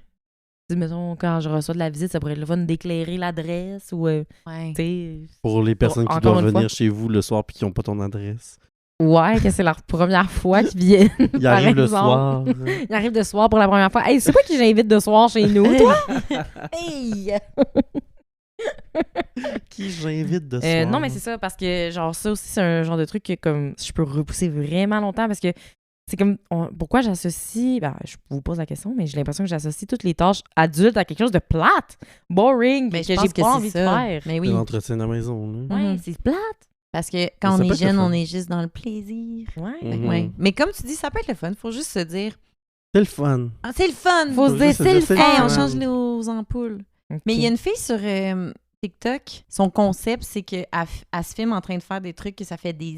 si, mettons, quand je reçois de la visite, ça pourrait être le fun d'éclairer l'adresse ou, Ouais. tu sais... Pour les personnes qui Encore doivent une fois. venir chez vous le soir puis qui n'ont pas ton adresse. Ouais, que c'est leur première fois qu'ils viennent. Ils par arrivent le exemple. soir. Ils arrivent de soir pour la première fois. Hey, c'est quoi qui j'invite de soir chez nous, toi? Hey! Qui j'invite de soir? Non, mais c'est ça, parce que, genre, ça aussi, c'est un genre de truc que, comme, je peux repousser vraiment longtemps, parce que c'est comme, pourquoi j'associe, ben, je vous pose la question, mais j'ai l'impression que j'associe toutes les tâches adultes à quelque chose de plate, boring, Mais que je pense j'ai que pas c'est envie de ça. faire. Mais C'est oui. l'entretien de la maison. Là. Ouais, Mhm. c'est plate. Parce que quand Mais ça on peut est être le jeune, fun. on est juste dans le plaisir. Ouais. Mhm. Ouais. Mais comme tu dis, ça peut être le fun. Faut juste se dire, C'est le fun. ah, c'est le fun. Faut se dire, juste se c'est dire, le c'est le fun. Hey, on fun. change nos ampoules. Ok. Mais il y a une fille sur TikTok, son concept, c'est qu'elle se filme en train de faire des trucs que ça fait des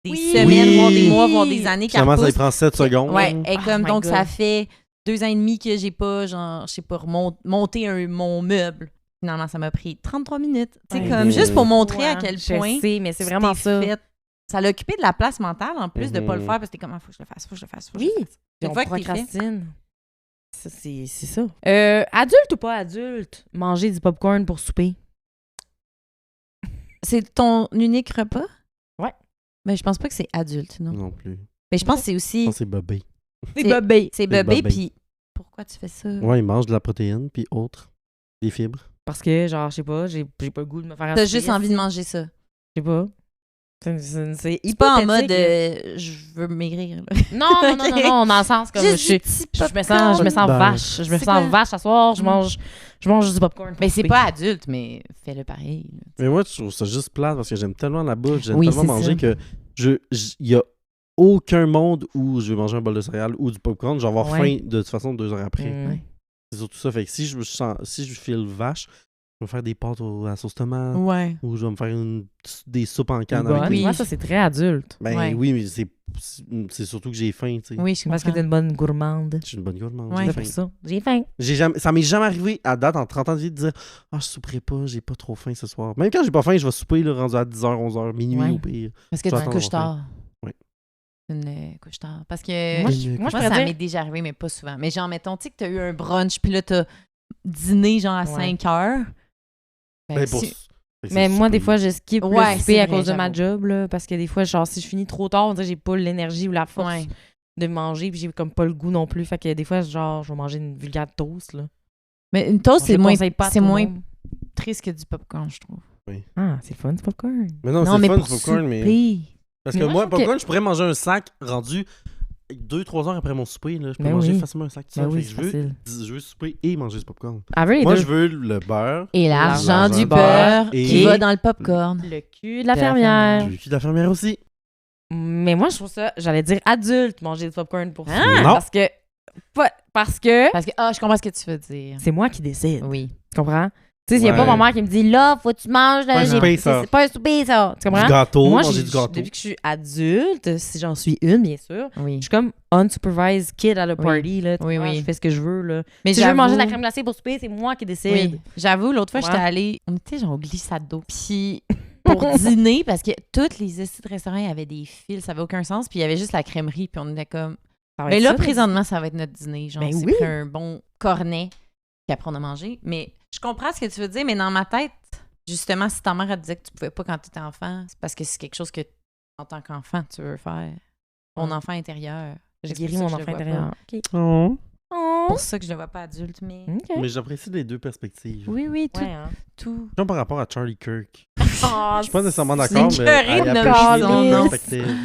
Oui. semaines, Oui. voire des mois, voire des années qu'elle Finalement, ça lui repousse. prend 7 secondes. Ouais, et Oh comme my donc God. ça fait 2 ans et demi que j'ai pas, genre, je sais pas, monté mon meuble. Finalement, ça m'a pris 33 minutes. Tu sais, Ouais. comme juste pour montrer à Ouais, quel je point. sais, mais c'est tu vraiment t'es ça. fait- Ça l'a occupé de la place mentale en plus de pas le Mhm. faire parce que t'es comme, ah, faut que je le fasse, faut que je le fasse, faut que Oui. je le fasse. Puis Une on fois que t'es fait. procrastine. Ça, c'est ça. Adulte ou pas adulte, manger du popcorn pour souper? C'est ton unique repas? Ouais. Mais je pense pas que c'est adulte, non. Non plus. Mais je pense que c'est Je aussi... pense que c'est bébé. Des bébés. C'est bébé, bébé. puis pourquoi tu fais ça? Ouais, il mange de la protéine, puis autres. Des fibres. Parce que, genre, je sais pas, j'ai pas le goût de me faire T'as juste envie de manger ça. Je sais pas. C'est C'est pas en mode hypothétique, je veux maigrir. Là. là. Non, non, dans le sens comme Juste du je petit me sens Ben, vache. Je me c'est sens quoi? vache ce soir, je mange du popcorn. pour Mais c'est souper. pas adulte, mais fais-le pareil. là. Mais moi, je trouve ça juste plate parce que j'aime tellement la bouffe, j'aime Oui, tellement c'est manger ça. que il y a aucun monde où je vais manger un bol de céréales ou du popcorn, je vais avoir Ouais. faim de toute façon 2 heures après. Mm. Ouais. C'est surtout ça. Fait que si je file vache, je vais me faire des pâtes à la sauce tomate Ouais. ou je vais me faire des soupes en canne Bonne. avec Oui. Moi, ça, c'est très adulte. Ben Ouais. oui, mais c'est surtout que j'ai faim, tu sais. Oui, je Parce que comprends. t'es une bonne gourmande. Je suis une bonne gourmande, Ouais. j'ai C'est pour faim. ça. J'ai faim. Ça m'est jamais arrivé à date en 30 ans de vie de dire « Ah, je souperai pas, j'ai pas trop faim ce soir. » Même quand j'ai pas faim, je vais souper là, rendu à 10h, 11h, minuit Ouais. au pire. Parce que Je vais tu attendre couches d'avoir tard. Oui. Une couche tard. Parce que Moi, moi, je ça pourrais dire- m'est déjà arrivé, mais pas souvent. Mais genre, mettons, tu sais que t'as eu un brunch, puis là, t'as dîné genre à Ouais. 5 heures. Ben, pour... si- Fait que Mais c'est moi, des souper. fois, je skip Ouais, le c'est souper à vrai, cause de ma j'avoue. job, là, parce que des fois, genre, si je finis trop tard, on dirait que j'ai pas l'énergie ou la force Ouais. de manger, puis j'ai comme pas le goût non plus. Fait que des fois, genre, je vais manger une vulgaire toast, là. Mais une toast, Je le c'est moins, conseille pas à c'est tout le moins monde. triste que du popcorn, je trouve. Ah, c'est fun, du popcorn. Mais non, c'est mais fun pour du popcorn, mais... souper. Parce Mais que moi, moi, je trouve popcorn, je pourrais manger un sac rendu 2-3 heures après mon souper. Là. Je peux Ben manger oui. facilement un sac. Ben oui, Fait c'est que facile. je veux souper et manger du popcorn. Avec les Moi, deux. je veux le beurre, Et l'argent l'argent du du beurre beurre et- qui va dans le popcorn. Le cul de la De la fermière. je veux le cul de la fermière aussi. Mais moi, je trouve ça, j'allais dire adulte, manger du popcorn pour Ah! souper. Non. Parce que Parce que, je comprends ce que tu veux dire. c'est moi qui décide. Oui. Tu comprends? Tu sais, il y a Ouais. pas ma mère qui me dit là, faut que tu manges. Pas un souper, ça. C'est pas un souper, ça. Tu Du comprends? gâteau, Moi, manger du gâteau. depuis que je suis adulte, si j'en suis une, bien sûr, Oui. je suis comme unsupervised kid à la Oui. party. Là, tu Oui, vois, oui. Je fais ce que je veux. Là. Mais Si je veux j'avoue- manger de la crème glacée pour souper, c'est moi qui décide. Oui. J'avoue, l'autre fois, Ouais. j'étais allée. On était genre au glissade d'eau. Puis pour dîner, parce que tous les estis de restaurants, il y avait des fils, ça avait aucun sens. Puis il y avait juste la crèmerie. Puis on était comme. Ça va Mais être là, ça, présentement, ça va être notre dîner. Genre, Ben c'est oui. pris un bon cornet. Puis après, on a mangé. Mais je comprends ce que tu veux dire, mais dans ma tête, justement, si ta mère elle te disait que tu pouvais pas quand tu étais enfant, c'est parce que c'est quelque chose que, en tant qu'enfant, tu veux faire. Ton Ouais. enfant intérieur. Je C'est guéris pour mon ça que je enfant le vois intérieur. OK. Oh. C'est pour ça que je le vois pas adulte, mais. OK. Mais j'apprécie les deux perspectives. Oui, oui, tout. Ouais, hein. tout. Comme par rapport à Charlie Kirk. Oh, Je suis pas nécessairement c'est d'accord, une mais curée de apprécie nommer les deux son perspectives.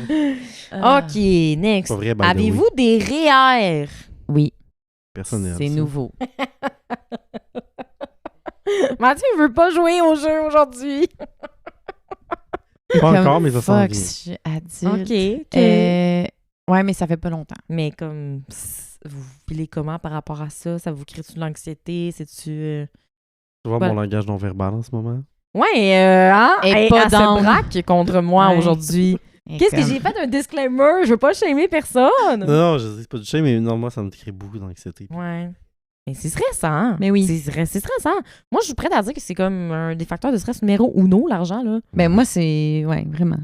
OK, next. Pas vrai, by the Avez-vous way. des REER? Oui, Personnel. c'est ça. nouveau. Mathieu, il veut pas jouer au jeu aujourd'hui. Pas encore, Comme, mais ça s'en fuck, vient. je suis adulte. OK. Ouais, mais ça fait pas longtemps. Mais comme, vous vivez comment par rapport à ça? Ça vous crée-tu de l'anxiété? C'est-tu... Tu vois Ouais. mon langage non verbal en ce moment? Ouais, hein? Et Elle, pas elle se down. braque contre moi Ouais. aujourd'hui. Et Qu'est-ce que comme- j'ai fait un disclaimer? Je veux pas shamer personne. Non, je sais, c'est pas du shame, mais non, moi, ça me crée beaucoup d'anxiété. Ouais. Mais c'est stressant. Mais oui. C'est stressant. Moi, je suis prête à dire que c'est comme un des facteurs de stress numéro uno, l'argent, là. Ben moi, c'est... Ouais, vraiment.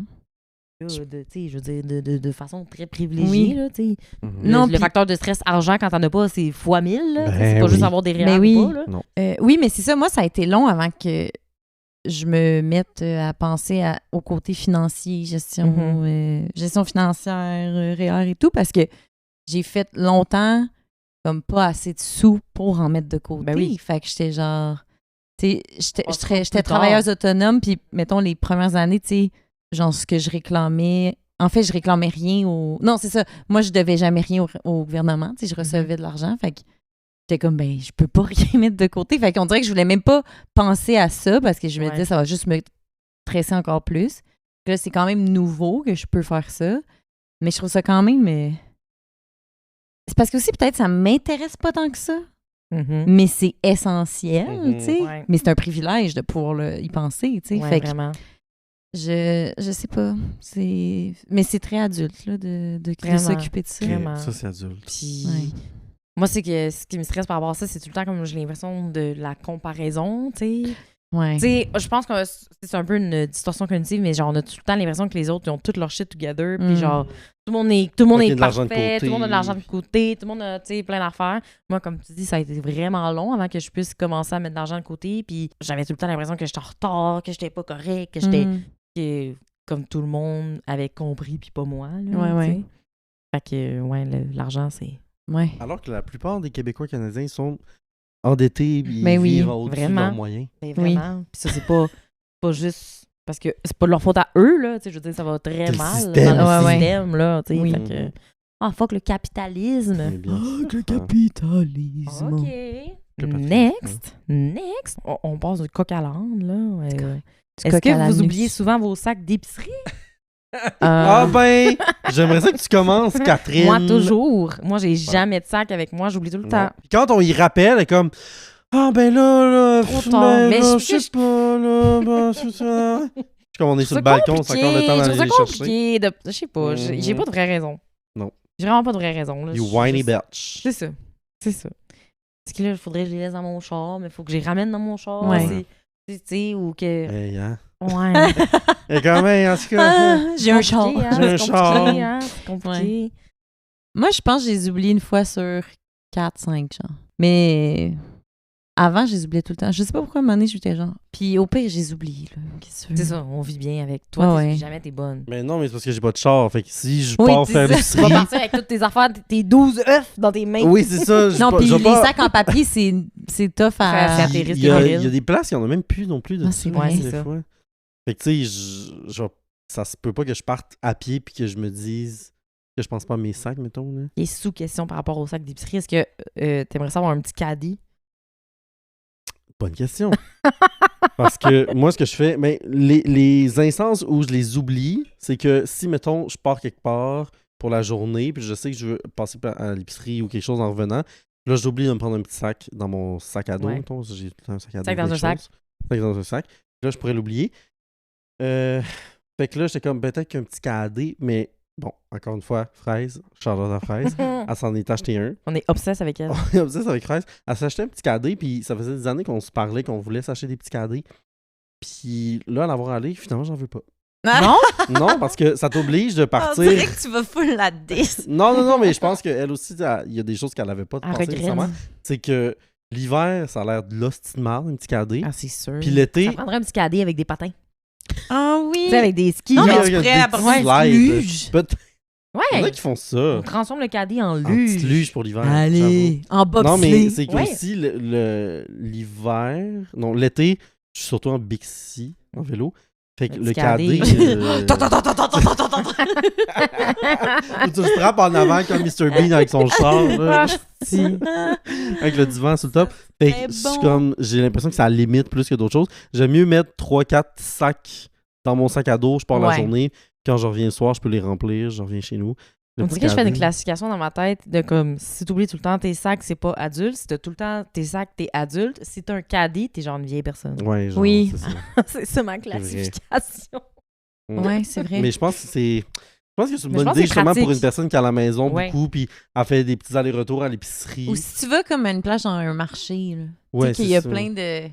Tu sais, je veux dire, de façon très privilégiée, Oui. là, tu sais. Mhm. Non, Le puis- facteur de stress argent, quand t'en as pas, c'est fois 1000, là. Ben C'est pas oui. juste avoir des réels Ben oui. ou pas, là. Oui, mais c'est ça. Moi, ça a été long avant que je me mette à penser au côté financier, gestion, gestion financière, REER et tout, parce que j'ai fait longtemps comme pas assez de sous pour en mettre de côté. Ben oui. Fait que j'étais genre... Tu sais, j'étais On se trouve plus j'étais tard. travailleuse autonome, puis mettons, les premières années, tu sais, genre ce que je réclamais... En fait, je réclamais rien au... Non, c'est ça. Moi, je devais jamais rien au gouvernement. Tu sais, je recevais de l'argent. Fait que j'étais comme, ben, je peux pas rien mettre de côté. Fait qu'on dirait que je voulais même pas penser à ça parce que je me Ouais. disais, ça va juste me stresser encore plus. Puis là, c'est quand même nouveau que je peux faire ça. Mais je trouve ça quand même... C'est parce que aussi, peut-être, ça m'intéresse pas tant que ça. Mhm. Mais c'est essentiel, Mhm. tu sais. Ouais. Mais c'est un privilège de pouvoir y penser, tu sais. Ouais, fait que vraiment. je sais pas. Mais c'est très adulte, là, de Vraiment. s'occuper de ça. Vraiment. Ça, c'est adulte. Puis, Ouais. moi, c'est que ce qui me stresse par rapport à ça, c'est tout le temps comme j'ai l'impression de la comparaison, tu sais. Ouais. Tu sais, je pense que c'est un peu une distorsion cognitive, mais genre, on a tout le temps l'impression que les autres, ils ont tout leur shit together, puis genre, tout le monde est Qu'il y est a de l'argent de parfait, tout le monde a de côté. l'argent de côté, tout le monde a, tu sais, plein d'affaires. Moi, comme tu dis, ça a été vraiment long avant que je puisse commencer à mettre de l'argent de côté, puis j'avais tout le temps l'impression que j'étais en retard, que j'étais pas correct, que j'étais... que, comme tout le monde avait compris, puis pas moi, là, Ouais, ouais. tu sais. Fait que, ouais, l'argent, c'est... Ouais. Alors que la plupart des Québécois canadiens ils sont endettés et Ben oui, vivent au-dessus de vraiment. leurs moyens. Mais vraiment. Puis ça, c'est pas juste... Parce que c'est pas de leur faute à eux, là, tu sais, je veux dire, ça va très C'est le mal système dans le aussi. système, là, tu sais. Oui. Fait que... Ah, fuck le capitalisme! Mais bien sûr. capitalisme. OK. Next. On passe du coq à l'âne, là. Est-ce que vous oubliez souvent vos sacs d'épicerie? Ah ben, j'aimerais ça que tu commences, Catherine. Moi, toujours. Moi, j'ai jamais de sac avec moi. J'oublie tout le temps. Non. Puis quand on y rappelle, elle est comme ah ben là, Trop tard. ben Mais là, je- je sais pas, là, ben, c'est ça. C'est comme on est sur le balcon, c'est encore le temps d'aller les chercher. compliqué. Je sais pas. J'ai Mhm. pas de vraie raison. Non. J'ai vraiment pas de vraie raison. Là. You Je- whiny je- bitch. C'est ça. C'est ça. Parce que là, il faudrait que je les laisse dans mon char, mais il faut que je les ramène dans mon char. Ouais. Tu sais, ou que... Hey, hein. Ouais. Et quand même, en tout cas. Ah, j'ai un char. Compliqué, hein, J'ai un c'est char. compliqué, hein, c'est compliqué. Moi, je pense que je les oublie une fois sur 4-5, genre. Mais avant, je les oubliais tout le temps. Je sais pas pourquoi, à un moment donné, j'étais genre. Puis au pire, je les oublie, là. Qu'est-ce que tu veux? C'est ça, on vit bien avec. Toi, Ouais, t'es ouais. jamais t'es bonne. Mais non, mais c'est parce que j'ai pas de char. Fait que si je Oui, pars c'est faire ça. Tu vas l'épicerie. partir avec toutes tes affaires, tes 12 œufs dans tes mains. Oui, c'est ça. je Non, pas- puis je vais les pas- sacs en papier, c'est tough C'est à... à tes risques Il y, a, et il y a périls. des places qui en ont même plus non plus de Ah, ça, c'est vrai, des c'est ça. fois. Fait que tu sais, ça se peut pas que je parte à pied puis que je me dise que je pense pas à mes sacs, mettons. Là. Et sous-question par rapport au sac d'épicerie, est-ce que t'aimerais ça avoir un petit caddie? Bonne question. Parce que moi, ce que je fais, ben, les instances où je les oublie, c'est que si, mettons, je pars quelque part pour la journée, puis je sais que je veux passer à l'épicerie ou quelque chose en revenant, là, j'oublie de me prendre un petit sac dans mon sac à dos. Ouais. Mettons, j'ai tout le temps un sac à dos. Sac dans quelque un sac. chose. Sac dans un sac. Là, je pourrais l'oublier. Fait que là, j'étais comme peut-être qu'un petit caddie, mais bon, encore une fois, Fraise, Charlotte à Fraise, elle s'en est acheté un. On est obsesse avec elle. On est obsessé avec Fraise. Elle s'achetait un petit caddie, puis ça faisait des années qu'on se parlait, qu'on voulait s'acheter des petits caddies. Puis là, à l'avoir allé, finalement, j'en veux pas. Non? Non, parce que ça t'oblige de On partir. dirait que tu vas full la 10. Non, mais je pense qu'elle aussi, il y a des choses qu'elle avait pas de Elle penser regrette. récemment. C'est que l'hiver, ça a l'air de l'hostie de marde, un petit caddie. Ah, c'est sûr. Puis l'été, Ça prendrait un petit caddie avec des patins. Ah oui. Tu sais, avec des skis. Non, il y mais a tu des pourrais petits apporter un slides. luge. Peut-être- Il y en a Ouais. qui font ça. On transforme le caddie en En petite luge. luge pour l'hiver. Allez, en j'avoue. Non, mais bobsleigh. c'est que Ouais. aussi l'hiver. Non, l'été, je suis surtout en Bixi, en vélo. Fait que Un le petit caddie. caddie. Tu le frappes en avant comme Mr. Bean avec son char, là, Si. avec le divan sur le top. Fait que Très je suis bon. comme, j'ai l'impression que ça limite plus que d'autres choses. J'aime mieux mettre 3-4 sacs dans mon sac à dos, je pars la Ouais. journée. Quand je reviens le soir, je peux les remplir, je reviens chez nous. Le On petit dirait que je fais une caddie. classification dans ma tête de comme si tu oublies tout le temps tes sacs, c'est pas adulte. Si t'as tout le temps tes sacs, t'es adulte. Si t'as un caddie, t'es genre une vieille personne. Ouais, genre, Oui. c'est ça. C'est ça ma vrai. classification. Ouais, c'est vrai. Mais je pense que c'est. Je pense que c'est une Mais je bonne pense idée que c'est justement pour pratique. une personne qui est à la maison Ouais. beaucoup, puis elle fait des petits allers-retours à l'épicerie. Ou si tu vas comme à une plage dans un marché, là. Ouais, Tu sais qu'il y a c'est ça. plein de...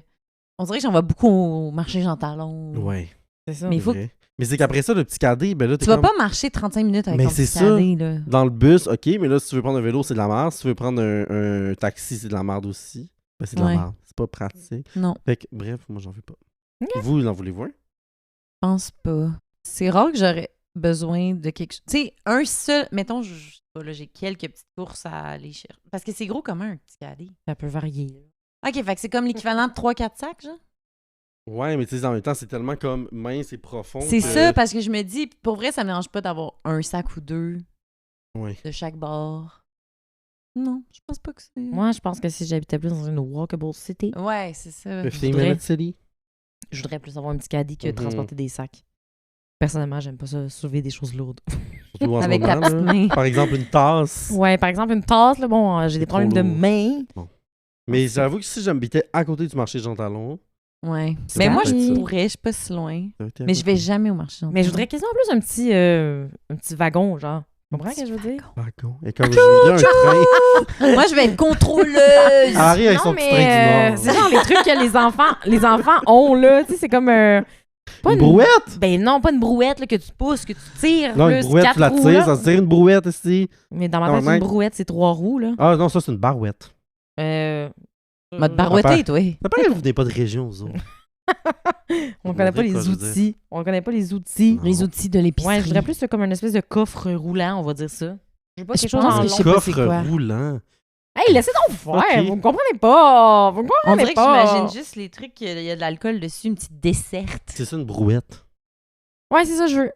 On dirait que j'en vois beaucoup au marché Jean Talon. Ouais. C'est ça. Mais il c'est faut vrai. Mais c'est qu'après ça, le petit caddie, ben là, t'es Tu vas comme... pas marcher 35 minutes avec Mais ton c'est petit ça. caddie, là. Dans le bus, ok, mais là, si tu veux prendre un vélo, c'est de la merde. Si tu veux prendre un taxi, c'est de la merde aussi. Ben, c'est de Ouais. la merde. C'est pas pratique. Non, Fait que, bref, moi, j'en veux pas. Ok. Vous, en voulez-vous un? je pense pas. C'est rare que j'aurais besoin de quelque chose. Tu sais, un seul... Mettons, je sais pas, là, j'ai quelques petites courses à aller chercher. Parce que c'est gros comme un petit caddie. Ça peut varier. OK, fait que c'est comme l'équivalent de 3-4 sacs, genre? Ouais, mais tu sais, en même temps, c'est tellement comme mince et profond. C'est que- ça, parce que je me dis, pour vrai, ça me dérange pas d'avoir un sac ou deux Ouais. de chaque bord. Non, je pense pas que c'est... Moi, je pense que si j'habitais plus dans une walkable city, Ouais, c'est ça. 15 voudrais- minutes city. je voudrais plus avoir un petit caddie que Mhm. transporter des sacs. Personnellement, j'aime pas ça, soulever des choses lourdes. Surtout en ce Avec ta moment, petite là. main. Par exemple, une tasse. Ouais, par exemple, une tasse, là, bon, j'ai des trop problèmes de lourd. main. Mais j'avoue que si j'habitais à côté du marché Jean Talon, Ouais. C'est Mais moi, je ça. pourrais, je suis pas si loin. ça aurait été à Mais je vais côté. jamais au marché. Mais je voudrais quasiment plus un petit wagon, genre. Tu comprends ce que je veux dire? Wagon. Et comme je voudrais un train. Moi, je vais être contrôleuse. Harry avec son petit train du Nord. c'est genre les trucs que les enfants ont, là. Tu sais, c'est comme pas Une brouette? Ben non, pas une brouette là, que tu pousses, que tu tires. Non, plus, une brouette, 4 tu la roues, tires, là. ça se tire une brouette ici. Mais dans ma tête, une brouette, c'est 3 roues, là. Ah non, ça c'est une barouette. Mode barouetté, toi. Ça paraît que vous venez pas de région, vous autres. On connaît pas Quoi, les je veux dire. outils. On connaît pas les outils. Non. Les outils de l'épicerie. Ouais, je dirais plus comme une espèce de coffre roulant, on va dire ça. Je veux pas Je quelque chose pense en que long. je sais pas c'est Coffre quoi. roulant. Hey, laissez donc faire! Ok. Vous me comprenez pas! Vous me On comprenez dirait que pas! j'imagine juste les trucs, il y a de l'alcool dessus, une petite desserte. C'est ça une brouette. Ouais, c'est ça, je veux.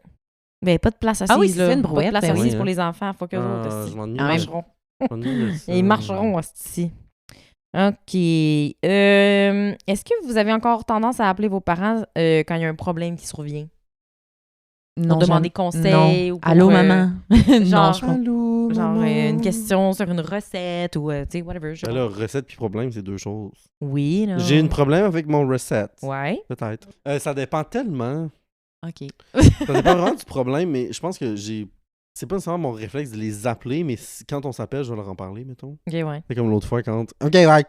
Mais pas de place assise, Ah oui, c'est là. ça, une Pas brouette, de place ben assise oui, pour hein. les enfants. Faut qu'eux autres, Je aussi. m'ennuie. Ah, Ils même. marcheront. Je m'ennuie de ça. Ils marcheront, ici. OK. Est-ce que vous avez encore tendance à appeler vos parents quand il y a un problème qui survient? Pour demander conseil ou pour, Allô, maman? Non, genre- je pense. Allô, Genre maman? une question sur une recette ou, tu sais, whatever. je sais Ben pas. là, recette puis problème, c'est deux choses. Oui, là. J'ai un problème avec mon recette. Ouais. Peut-être. Ça dépend tellement. OK. Ça dépend vraiment du problème, mais je pense que j'ai. C'est pas nécessairement mon réflexe de les appeler, mais quand on s'appelle, je vais leur en parler, mettons. OK, ouais. C'est comme l'autre fois quand. Ok, ouais.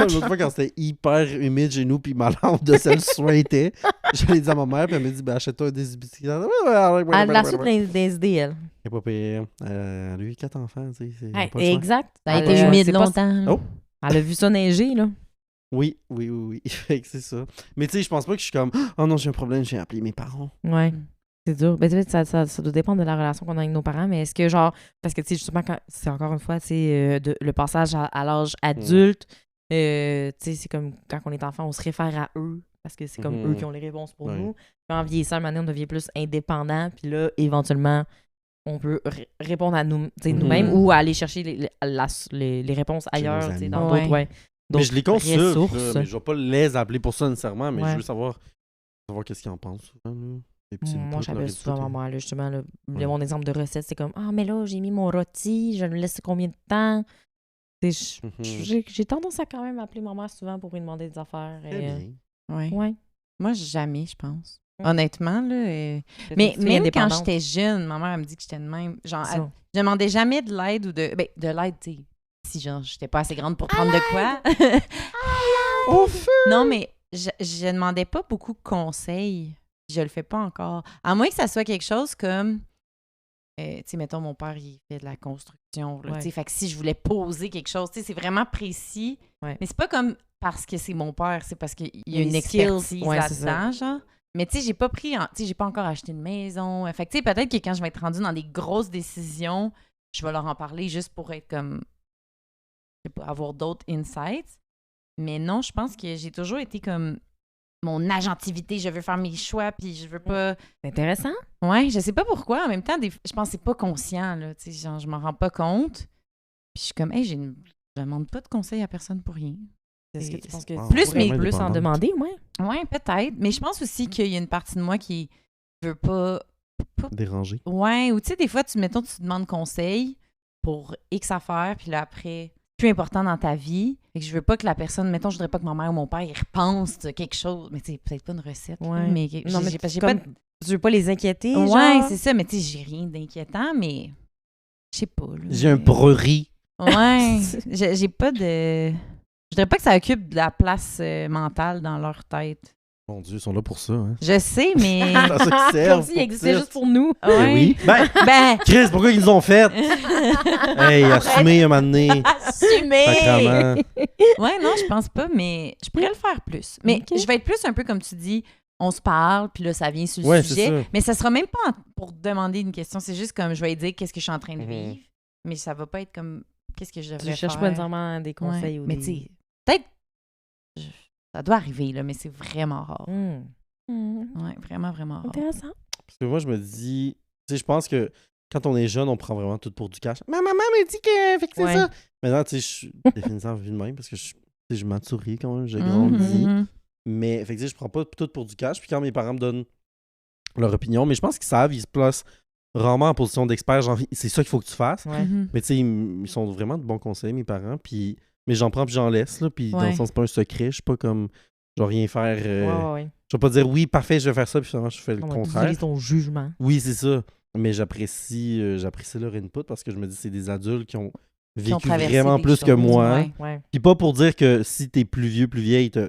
L'autre fois quand c'était hyper humide chez nous, puis ma lampe de sel suintait, je l'ai dit à ma mère, puis elle m'a dit ben, achète-toi un déshumidificateur. Elle a de la suite des idées, elle. Elle est pas pire. Elle a eu 4 enfants, tu sais. Ouais, pas le choix. exact. Ça a Elle été a- humide c'est pas- longtemps. Oh. Elle a vu ça neiger, là. Oui. Fait que c'est ça. Mais tu sais, je pense pas que je suis comme oh non, j'ai un problème, j'ai appelé mes parents. Ouais. C'est dur. Ben, tu sais, ça doit dépendre de la relation qu'on a avec nos parents, mais est-ce que, genre, parce que, tu sais, justement, c'est encore une fois, tu sais, le passage à l'âge adulte, tu sais, c'est comme quand on est enfant, on se réfère à eux, parce que c'est comme eux qui ont les réponses pour Ouais. nous. Puis en vieillissant, maintenant, on devient plus indépendant, puis là, éventuellement, on peut répondre à nous, tu sais, nous-mêmes ou aller chercher les réponses Chez ailleurs, nos tu sais, amis. dans Ouais. d'autres, ouais. Mais je les consulte, là, ressources. mais je vais pas les appeler pour ça nécessairement, mais Ouais. je veux savoir qu'est-ce qu'ils en pensent souvent. Là. Les petits Moi, inputs, j'appelle leur souvent input, maman, là, justement. Là, Ouais. mon exemple de recette, c'est comme « Ah, mais là, j'ai mis mon rôti, je le laisse combien de temps? » J'ai tendance à quand même appeler maman souvent pour lui demander des affaires. Très bien. Ouais. Ouais. Moi, jamais, je pense. Mm. Honnêtement, là. Mais même quand j'étais jeune, ma mère elle me dit que j'étais de même. Genre, je demandais jamais de l'aide ou de. Ben, de l'aide, tu sais. Si, genre, j'étais pas assez grande pour prendre de quoi. Au feu! Non, mais je demandais pas beaucoup de conseils. Je le fais pas encore. À moins que ça soit quelque chose comme. Tu sais, mettons, mon père, il fait de la construction. Là, Ouais. tu sais, fait que si je voulais poser quelque chose, tu sais, c'est vraiment précis. Ouais. Mais c'est pas comme parce que c'est mon père, c'est parce qu'il y a Les une skills, expertise ouais, c'est là-dedans, genre. Mais tu sais, j'ai pas pris, tu sais, j'ai pas encore acheté une maison. Fait que tu sais, peut-être que quand je vais être rendue dans des grosses décisions, je vais leur en parler juste pour être comme, je sais pas, avoir d'autres insights. Mais non, je pense que j'ai toujours été comme mon agentivité, je veux faire mes choix, puis je veux pas. C'est intéressant. Ouais, je sais pas pourquoi. En même temps, je pense que c'est pas conscient, là. Tu sais, genre, je m'en rends pas compte. Puis je suis comme, hey, je demande pas de conseils à personne pour rien. Est-ce que tu penses que Ah, tu plus, pourrais mais- plus en demander, ouais? Ouais, peut-être. Mais je pense aussi qu'il y a une partie de moi qui veut pas. Dérangé. Ouais, ou tu sais, des fois, tu demandes conseil pour X affaires, puis là, après, plus important dans ta vie. Fait que je veux pas que la personne, mettons, je voudrais pas que ma mère ou mon père, ils repensent quelque chose. Mais tu sais, peut-être pas une recette. là, Ouais. mais Non, mais j'ai comme- pas. Tu veux pas les inquiéter, Ouais, genre? c'est ça. Mais tu sais, j'ai rien d'inquiétant, mais je sais pas. Là, J'ai un mais- brewery. Ouais, j'ai pas de. Je dirais pas que ça occupe de la place mentale dans leur tête. Mon Dieu, ils sont là pour ça. Hein. Je sais, mais. C'est à ça qu'ils servent. Comme s'il existait juste pour nous. Ben Ouais. oui. Ben, Ben. Chris, pourquoi ils nous ont fait? Hey, assumez un moment donné. Assumé! Sacrement. Ouais, non, je pense pas, mais je pourrais le faire plus. Mais Ok. je vais être plus un peu comme tu dis, on se parle, puis là, ça vient sur le Ouais, c'est sujet. ça. Mais ça sera même pas pour demander une question, c'est juste comme je vais dire qu'est-ce que je suis en train de Mhm. vivre, mais ça va pas être comme qu'est-ce que je devrais Tu cherches faire. pas nécessairement des conseils Ouais. ou Mais des... tu sais, peut-être, ça doit arriver, là, mais c'est vraiment rare. Ouais, vraiment, vraiment rare. Intéressant. Parce que moi, je me dis, tu sais, je pense que quand on est jeune, on prend vraiment tout pour du cash. Ma maman m'a dit que, fait que c'est Ouais. ça. Maintenant, tu sais, je suis définitivement vu de même parce que tu sais, je maturie quand même, j'ai grandi. Mhm. Mais, fait que, tu sais, je prends pas tout pour du cash. Puis quand mes parents me donnent leur opinion, mais je pense qu'ils savent, ils se placent rarement en position d'expert. Genre, c'est ça qu'il faut que tu fasses. Ouais. Mhm. Mais tu sais, ils sont vraiment de bons conseils, mes parents. Puis, mais j'en prends puis j'en laisse. Là, puis dans le Ouais. sens, c'est pas un secret. Je suis pas comme, je vais rien faire. Ouais. Je vais pas dire oui, parfait, je vais faire ça. Puis finalement, je fais le On contraire. utilise ton jugement. Oui, c'est ça. Mais j'apprécie leur input parce que je me dis c'est des adultes qui ont Qui ont vécu traversé vraiment des plus que choses, moi. ouais. Ouais. Puis pas pour dire que si t'es plus vieux, plus vieille, t'as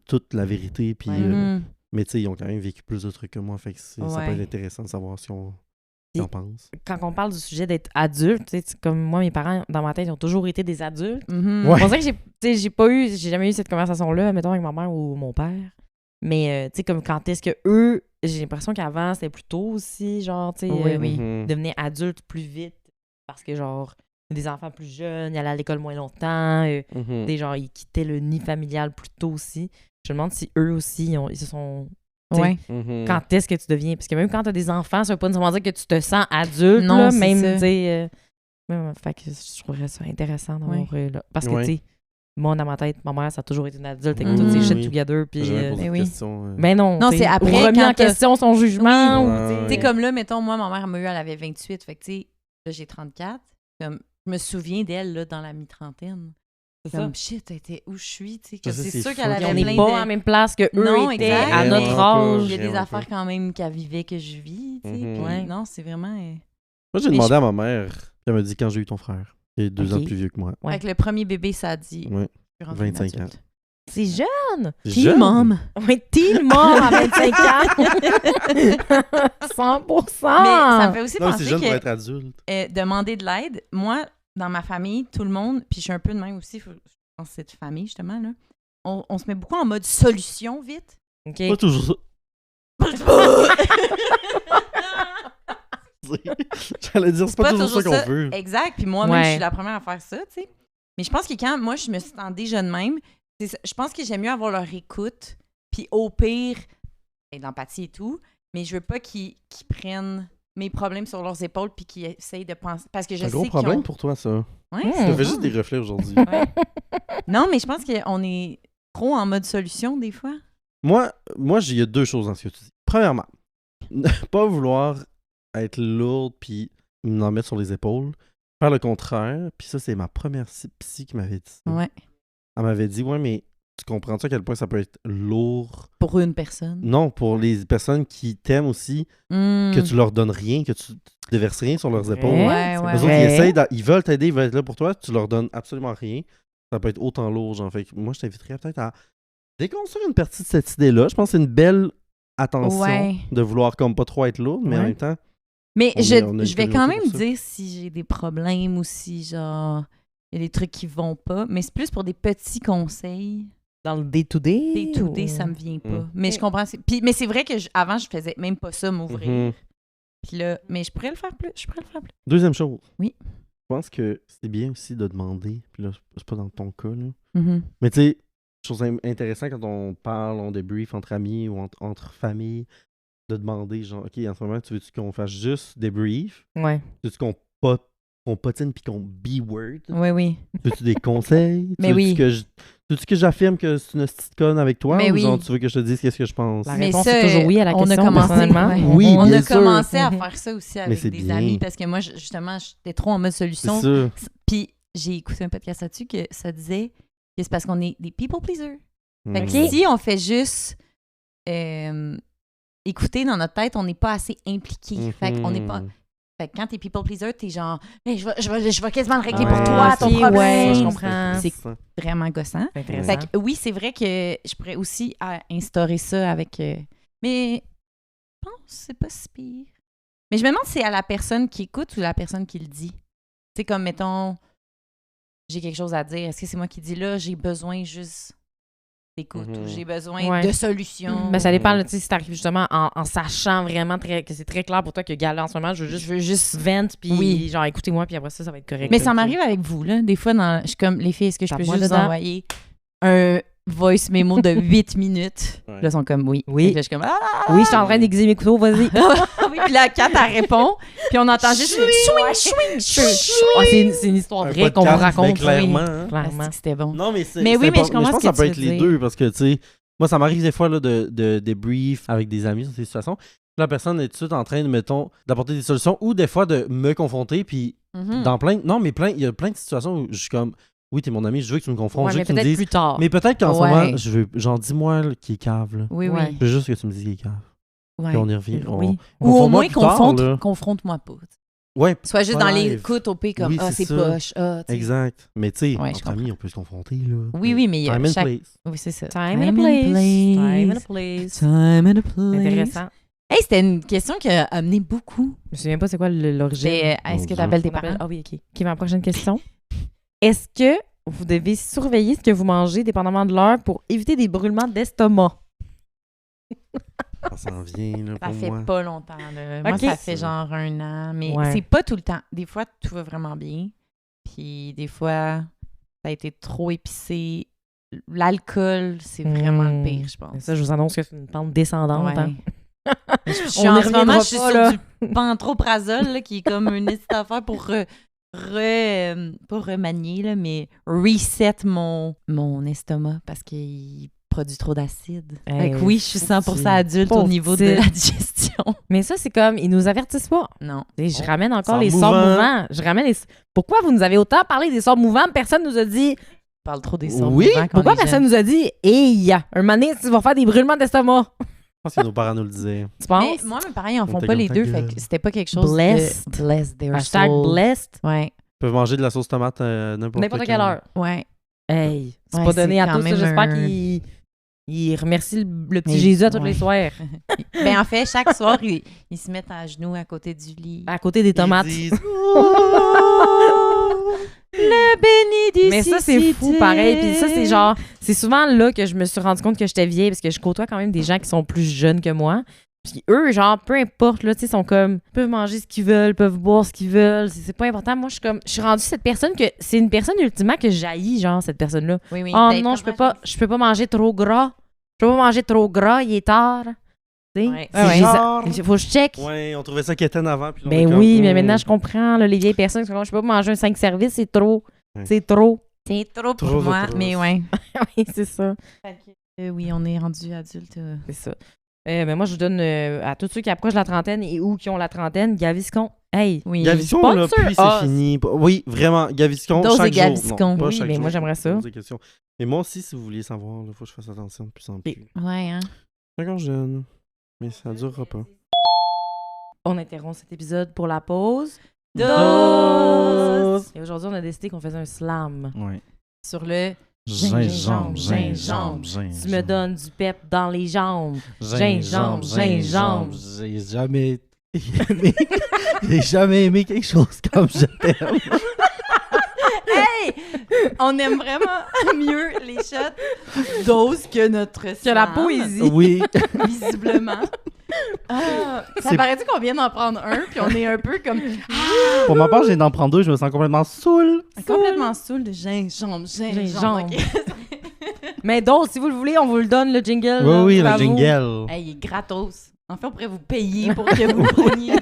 toute la vérité. Puis, Mhm. mais tu sais, ils ont quand même vécu plus de trucs que moi. Fait que ça peut Ouais. être intéressant de savoir si on en pense. Quand on parle du sujet d'être adulte, tu sais, comme moi, mes parents, dans ma tête, ils ont toujours été des adultes. Mhm. Ouais. On dirait que j'ai jamais eu cette conversation-là, mettons, avec ma mère ou mon père. Mais, tu sais, comme quand est-ce que eux, j'ai l'impression qu'avant, c'était plus tôt aussi, genre, tu sais, Oui, oui. Mhm. ils devenaient adultes plus vite parce que, genre, des enfants plus jeunes, ils allaient à l'école moins longtemps, Mhm. genre, ils quittaient le nid familial plus tôt aussi. Je me demande si eux aussi, ils se sont... Ouais. Mhm. Quand est-ce que tu deviens... Parce que même quand tu as des enfants, ça veut pas nécessairement dire que tu te sens adulte, Non, là, c'est même, ça. tu sais... fait que je trouverais ça intéressant d'avoir... là, parce que, Ouais. tu sais, moi, dans ma tête, ma mère, ça a toujours été une adulte avec Mhm. toutes ces shit Oui. together, puis... J'ai jamais posé ben de oui. question. Ben non, Non, tu sais, c'est après, ou remis quand en question son jugement. Oui. ou, Ouais, tu Tu sais, sais, comme là, mettons, moi, ma mère m'a eu, elle avait 28. Fait que, tu sais, là, j'ai 34. Comme, je me souviens d'elle, là, dans la mi-trentaine. c'est ça. Comme, shit, elle était où je suis, tu sais. que Ça, C'est c'est sûr fou. qu'elle Puis avait on n'est plein pas de... à la même place que eux Non, étaient exact. à notre Vraiment pas. Il y a des Vraiment affaires quand même qu'elle vivait que je vis, tu sais. Mhm. Puis Ouais. non, c'est vraiment... Moi, j'ai Mais demandé à ma mère. Puis elle m'a dit quand j'ai eu ton frère. Il est 2 Ok. ans plus vieux que moi. Ouais. Avec le premier bébé, ça a dit... Ouais. je suis rendue une 25 ans. adulte. C'est jeune! Jeune. Teen mom. Oui, teen mom à 25 ans! 100%! Mais ça me fait aussi Non, c'est penser jeune pour que être adulte. demander de l'aide, moi, dans ma famille, tout le monde, puis je suis un peu de même aussi, je pense que c'est de famille, justement, là, on se met beaucoup en mode solution, vite. OK. Pas toujours ça. J'allais dire, c'est pas toujours ça qu'on veut. Exact. Puis moi-même, Ouais. je suis la première à faire ça, tu sais. Mais je pense que quand moi, je me suis tendue jeune même, je pense que j'aime mieux avoir leur écoute, puis au pire, et d'empathie et tout, mais je veux pas qu'ils prennent mes problèmes sur leurs épaules puis qu'ils essayent de penser. Parce que je C'est un sais gros qu'ils problème ont... pour toi, ça. Ouais, Ça Hmm. fait juste des reflets aujourd'hui. ouais. Non, mais je pense qu'on est trop en mode solution des fois. Moi, il y a 2 choses dans ce que tu dis. Premièrement, ne pas vouloir être lourde puis m'en mettre sur les épaules. Faire le contraire. Puis ça, c'est ma première psy qui m'avait dit ça. Ouais. Elle m'avait dit, ouais, mais tu comprends-tu à quel point ça peut être lourd? Pour une personne. Non, pour les personnes qui t'aiment aussi, que tu leur donnes rien, que tu déverses rien sur leurs Ouais. épaules. Ouais, c'est ouais. Eux autres, vrai. ils essayent, ils veulent t'aider, ils veulent être là pour toi, tu leur donnes absolument rien. Ça peut être autant lourd, genre. Fait que moi, je t'inviterais peut-être à déconstruire une partie de cette idée-là. Je pense que c'est une belle attention Ouais. de vouloir comme pas trop être lourde, mais en Ouais. même temps, Mais On a une je vais quand communauté même pour ça. dire si j'ai des problèmes ou si, genre, il y a des trucs qui vont pas. Mais c'est plus pour des petits conseils. Dans le day-to-day? Des to day, ou- ça me vient pas. Mm. Mais je comprends. Mais c'est vrai que avant, je faisais même pas ça, m'ouvrir. mhm. Puis là, mais je pourrais le faire plus. Deuxième chose. Oui. Je pense que c'est bien aussi de demander, puis là, c'est pas dans ton cas, là. Mhm. Mais tu sais, chose intéressante quand on parle, on débrief entre amis ou entre familles, de demander, genre, OK, en ce moment, tu veux-tu qu'on fasse juste débrief? Ouais. Tu veux-tu qu'on potine puis qu'on be-word? Oui, oui. Veux-tu des conseils? Mais Tu veux-tu oui. veux-tu que j'affirme que c'est une petite conne avec toi? Mais ou oui. genre, tu veux que je te dise qu'est-ce que je pense? La Mais réponse ça, est toujours oui à la on a question, commencé, personnellement. ouais. Oui, On bien a sûr. commencé à Mhm. faire ça aussi Mais avec c'est des bien. amis parce que moi, justement, j'étais trop en mode C'est solution. ça. Puis j'ai écouté un podcast là-dessus que ça disait que c'est parce qu'on est des people pleasers. Fait que Mhm. si on fait juste écouter dans notre tête, on n'est pas assez impliqué. Fait qu'on n'est pas. Mhm. Fait que quand t'es people pleaser, t'es genre, hey, je vais quasiment le régler Ouais, pour toi, ton ok, problème. ouais, je Ça, comprends. C'est intéressant. vraiment gossant. C'est intéressant. Fait que oui, c'est vrai que je pourrais aussi instaurer ça avec. Mais je pense que c'est pas si pire. Mais je me demande si c'est à la personne qui écoute ou la personne qui le dit. Tu sais, comme mettons, j'ai quelque chose à dire. Est-ce que c'est moi qui dis là, j'ai besoin juste d'écoute Mhm. ou j'ai besoin Ouais. de solutions? Ben, ça dépend, là, tu sais, si t'arrives justement en sachant vraiment que c'est très clair pour toi que, gars, là, en ce moment, je veux juste vent, puis Oui. genre, écoutez-moi, puis après ça, ça va être correct. Mais là, ça tu sais. m'arrive avec vous, là. Des fois, je suis comme, les filles, est-ce que je peux Tape-moi juste dedans. envoyer un voice memo de 8 minutes? Ouais. Là, ils sont comme, oui. Oui. Fait que là, je suis comme, ah! Oui, je suis en train d'aiguiser mes couteaux, vas-y. oui, puis la Kat, elle répond, puis on entend juste swing, Ah, c'est une histoire Un vraie qu'on vous podcast, mais raconte. clairement. oui. hein. Clairement. Ah, c'était bon. Non, mais c'est. Mais oui, c'est mais pas- je comprends pense ce que ça que peut tu être veux les dire. deux parce que, tu sais, moi, ça m'arrive des fois là, de débrief avec des amis sur ces situations. La personne est tout de suite en train de, mettons, d'apporter des solutions ou des fois de me confronter. Puis, Mhm. dans plein. Non, mais il y a plein de situations où je suis comme, oui, t'es mon ami, je veux que tu me confrontes, Ouais, je veux mais que tu me peut-être dises. plus tard. Mais peut-être qu'en ce Ouais. moment, je veux, genre, dis-moi là, qui est cave, là. Oui, Ouais. oui. Je veux juste que tu me dises qui est cave. Ouais. Puis on y revient. Oui. Ou au moins plus tard, là. confronte-moi pas. Ouais, Soit juste pas dans live. l'écoute au pire comme Oui, ah c'est c'est ça. poche, ah tu sais. Exact. Mais tu sais, Ouais, je entre comprends. amis, on peut se confronter, là. Oui, mais il y a Time and chaque... place. Oui, c'est ça. Time and a place. Time and a place. Time and a place. Intéressant. Hey, c'était une question qui a amené beaucoup. Je me souviens pas c'est quoi l'origine. C'est est-ce Mon que Dieu. tu appelles tes On appelle- parents? Ah oui, OK. OK, ma prochaine question. Est-ce que vous devez surveiller ce que vous mangez dépendamment de l'heure pour éviter des brûlements d'estomac? Ça s'en vient, là, Ça pour fait moi. pas longtemps. Là. Moi, Ok. ça fait genre 1 an. Mais Ouais. c'est pas tout le temps. Des fois, tout va vraiment bien. Puis des fois, ça a été trop épicé. L'alcool, c'est vraiment le pire, je pense. Ça, je vous annonce que c'est une pente descendante. Ouais. Hein. Je suis On y en ce moment, reviendra je suis pas, sur là. du pantoprazole, là, qui est comme une petite affaire pour pas remanier, là, mais reset mon estomac parce qu'il produit trop d'acide. Fait que oui, je suis 100% adulte au Pauvre niveau de petite. la digestion. Mais ça, c'est comme, ils nous avertissent pas. Non. Et je Oh, ramène encore sort les mouvant. sorts mouvants. Je ramène les... Pourquoi vous nous avez autant parlé des sorts mouvants? Personne nous a dit... On parle trop des sons Oui, mouvants quand Pourquoi on est personne jeune. nous a dit « Hey, un moment donné, tu vas faire des brûlements d'estomac? Je pense que nos parents nous le disaient. » Tu Mais penses? moi, mes parents, ils en On font était pas comme les ta deux. gueule. Fait que c'était pas quelque chose Blessed. de... Bless their Hashtag soul. blessed. Ouais. Ils peuvent manger de la sauce tomate N'importe quelle heure. Ouais. Hey, c'est Ouais, pas donné c'est à quand tous. Ça. même J'espère un- qu'ils remercient le petit Mais- Jésus à tous ouais. les soirs. Ben en fait, chaque soir, ils se mettent à genoux à côté du lit. À côté des tomates. Ils disent, Le béni du Mais ça, c'est fou, pareil. Puis ça, c'est genre... C'est souvent là que je me suis rendu compte que j'étais vieille parce que je côtoie quand même des gens qui sont plus jeunes que moi. Puis eux, genre, peu importe, là, tu sais, sont comme... peuvent manger ce qu'ils veulent, peuvent boire ce qu'ils veulent. C'est pas important. Moi, je suis comme... Je suis rendue cette personne que... C'est une personne, ultimement, que j'haïs, genre, cette personne-là. Oui, oui. Oh Ben, non, je peux pas manger trop gras. Je peux pas manger trop gras, il est tard. Tu sais? Ouais. C'est Ouais, genre- ouais. Il faut que je check. Ouais, on trouvait ça quétaine avant. Puis là, on Ben est comme, oui, mais maintenant, je comprends, là, les vieilles personnes qui sont comme, je peux pas manger un 5 services, c'est trop. Ouais. C'est trop. C'est trop pour Trop moi, atroce. mais ouais. Oui, c'est ça. Oui, on est rendu adulte. C'est ça. Mais moi, je vous donne à tous ceux qui approchent la trentaine et ou qui ont la trentaine, Gaviscon. Hey! Oui. Gaviscon, là, Sponsor puis c'est us. fini. Oui, vraiment, Gaviscon, Dose chaque et jour. Gaviscon. Non, pas Oui, chaque mais jour. moi, j'aimerais ça. Pose des questions. Mais moi aussi, si vous vouliez savoir, il faut que je fasse attention de plus en plus. Ouais, hein. Je suis encore jeune, mais ça durera pas. On interrompt cet épisode pour la pause. Dose. Et aujourd'hui, on a décidé qu'on faisait un slam. Ouais. Sur le... Gingembre, gingembre. Tu me donnes du pep dans les jambes. Gingembre, gingembre. J'ai jamais aimé... J'ai jamais aimé quelque chose comme je t'aime. Hey! On aime vraiment mieux les shots dose que notre Que la slam, poésie. Oui. visiblement. Ah, ça C'est- paraît-tu qu'on vient d'en prendre un, puis on est un peu comme Pour ma part, j'ai d'en prendre deux, je me sens complètement saoul. complètement saoul de gingembre. Gingembre. Ok. Mais d'autres, si vous le voulez, on vous le donne, le jingle. Oui, là, oui, le bravo. jingle. Hey, il est gratos. En fait, on pourrait vous payer pour que vous preniez.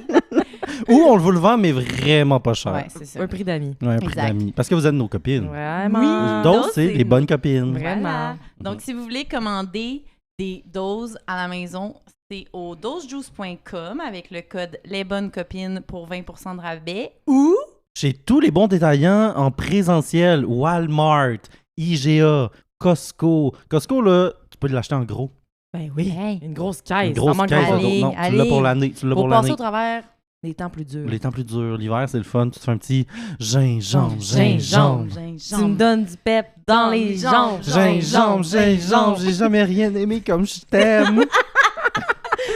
Ou on vous le vend, mais vraiment pas cher. Ouais, c'est ça. Un prix d'amis. Ouais, un prix Exact. d'amis. Parce que vous êtes nos copines. Vraiment. Oui. Doses, Doses, c'est c'est les bonnes nos- copines. Vraiment. Voilà. Donc, si vous voulez commander des doses à la maison, c'est au dosejuice.com avec le code Les Bonnes Copines pour 20% de rabais. Ou Chez tous les bons détaillants en présentiel, Walmart, IGA, Costco. Costco, là, tu peux l'acheter en gros. Ben oui. Hey. Une grosse caisse. Une grosse Ça manque caisse. pas. Allez, Non, tu l'as allez. pour l'année. Tu l'as Pour pour passer l'année. au travers des temps plus durs. Les temps plus durs. L'hiver, c'est le fun. Tu te fais un petit gingembre, Gingembre. gingembre. Tu me donnes du pep dans les jambes. Gingembre, gingembre. J'ai jamais rien aimé comme je t'aime.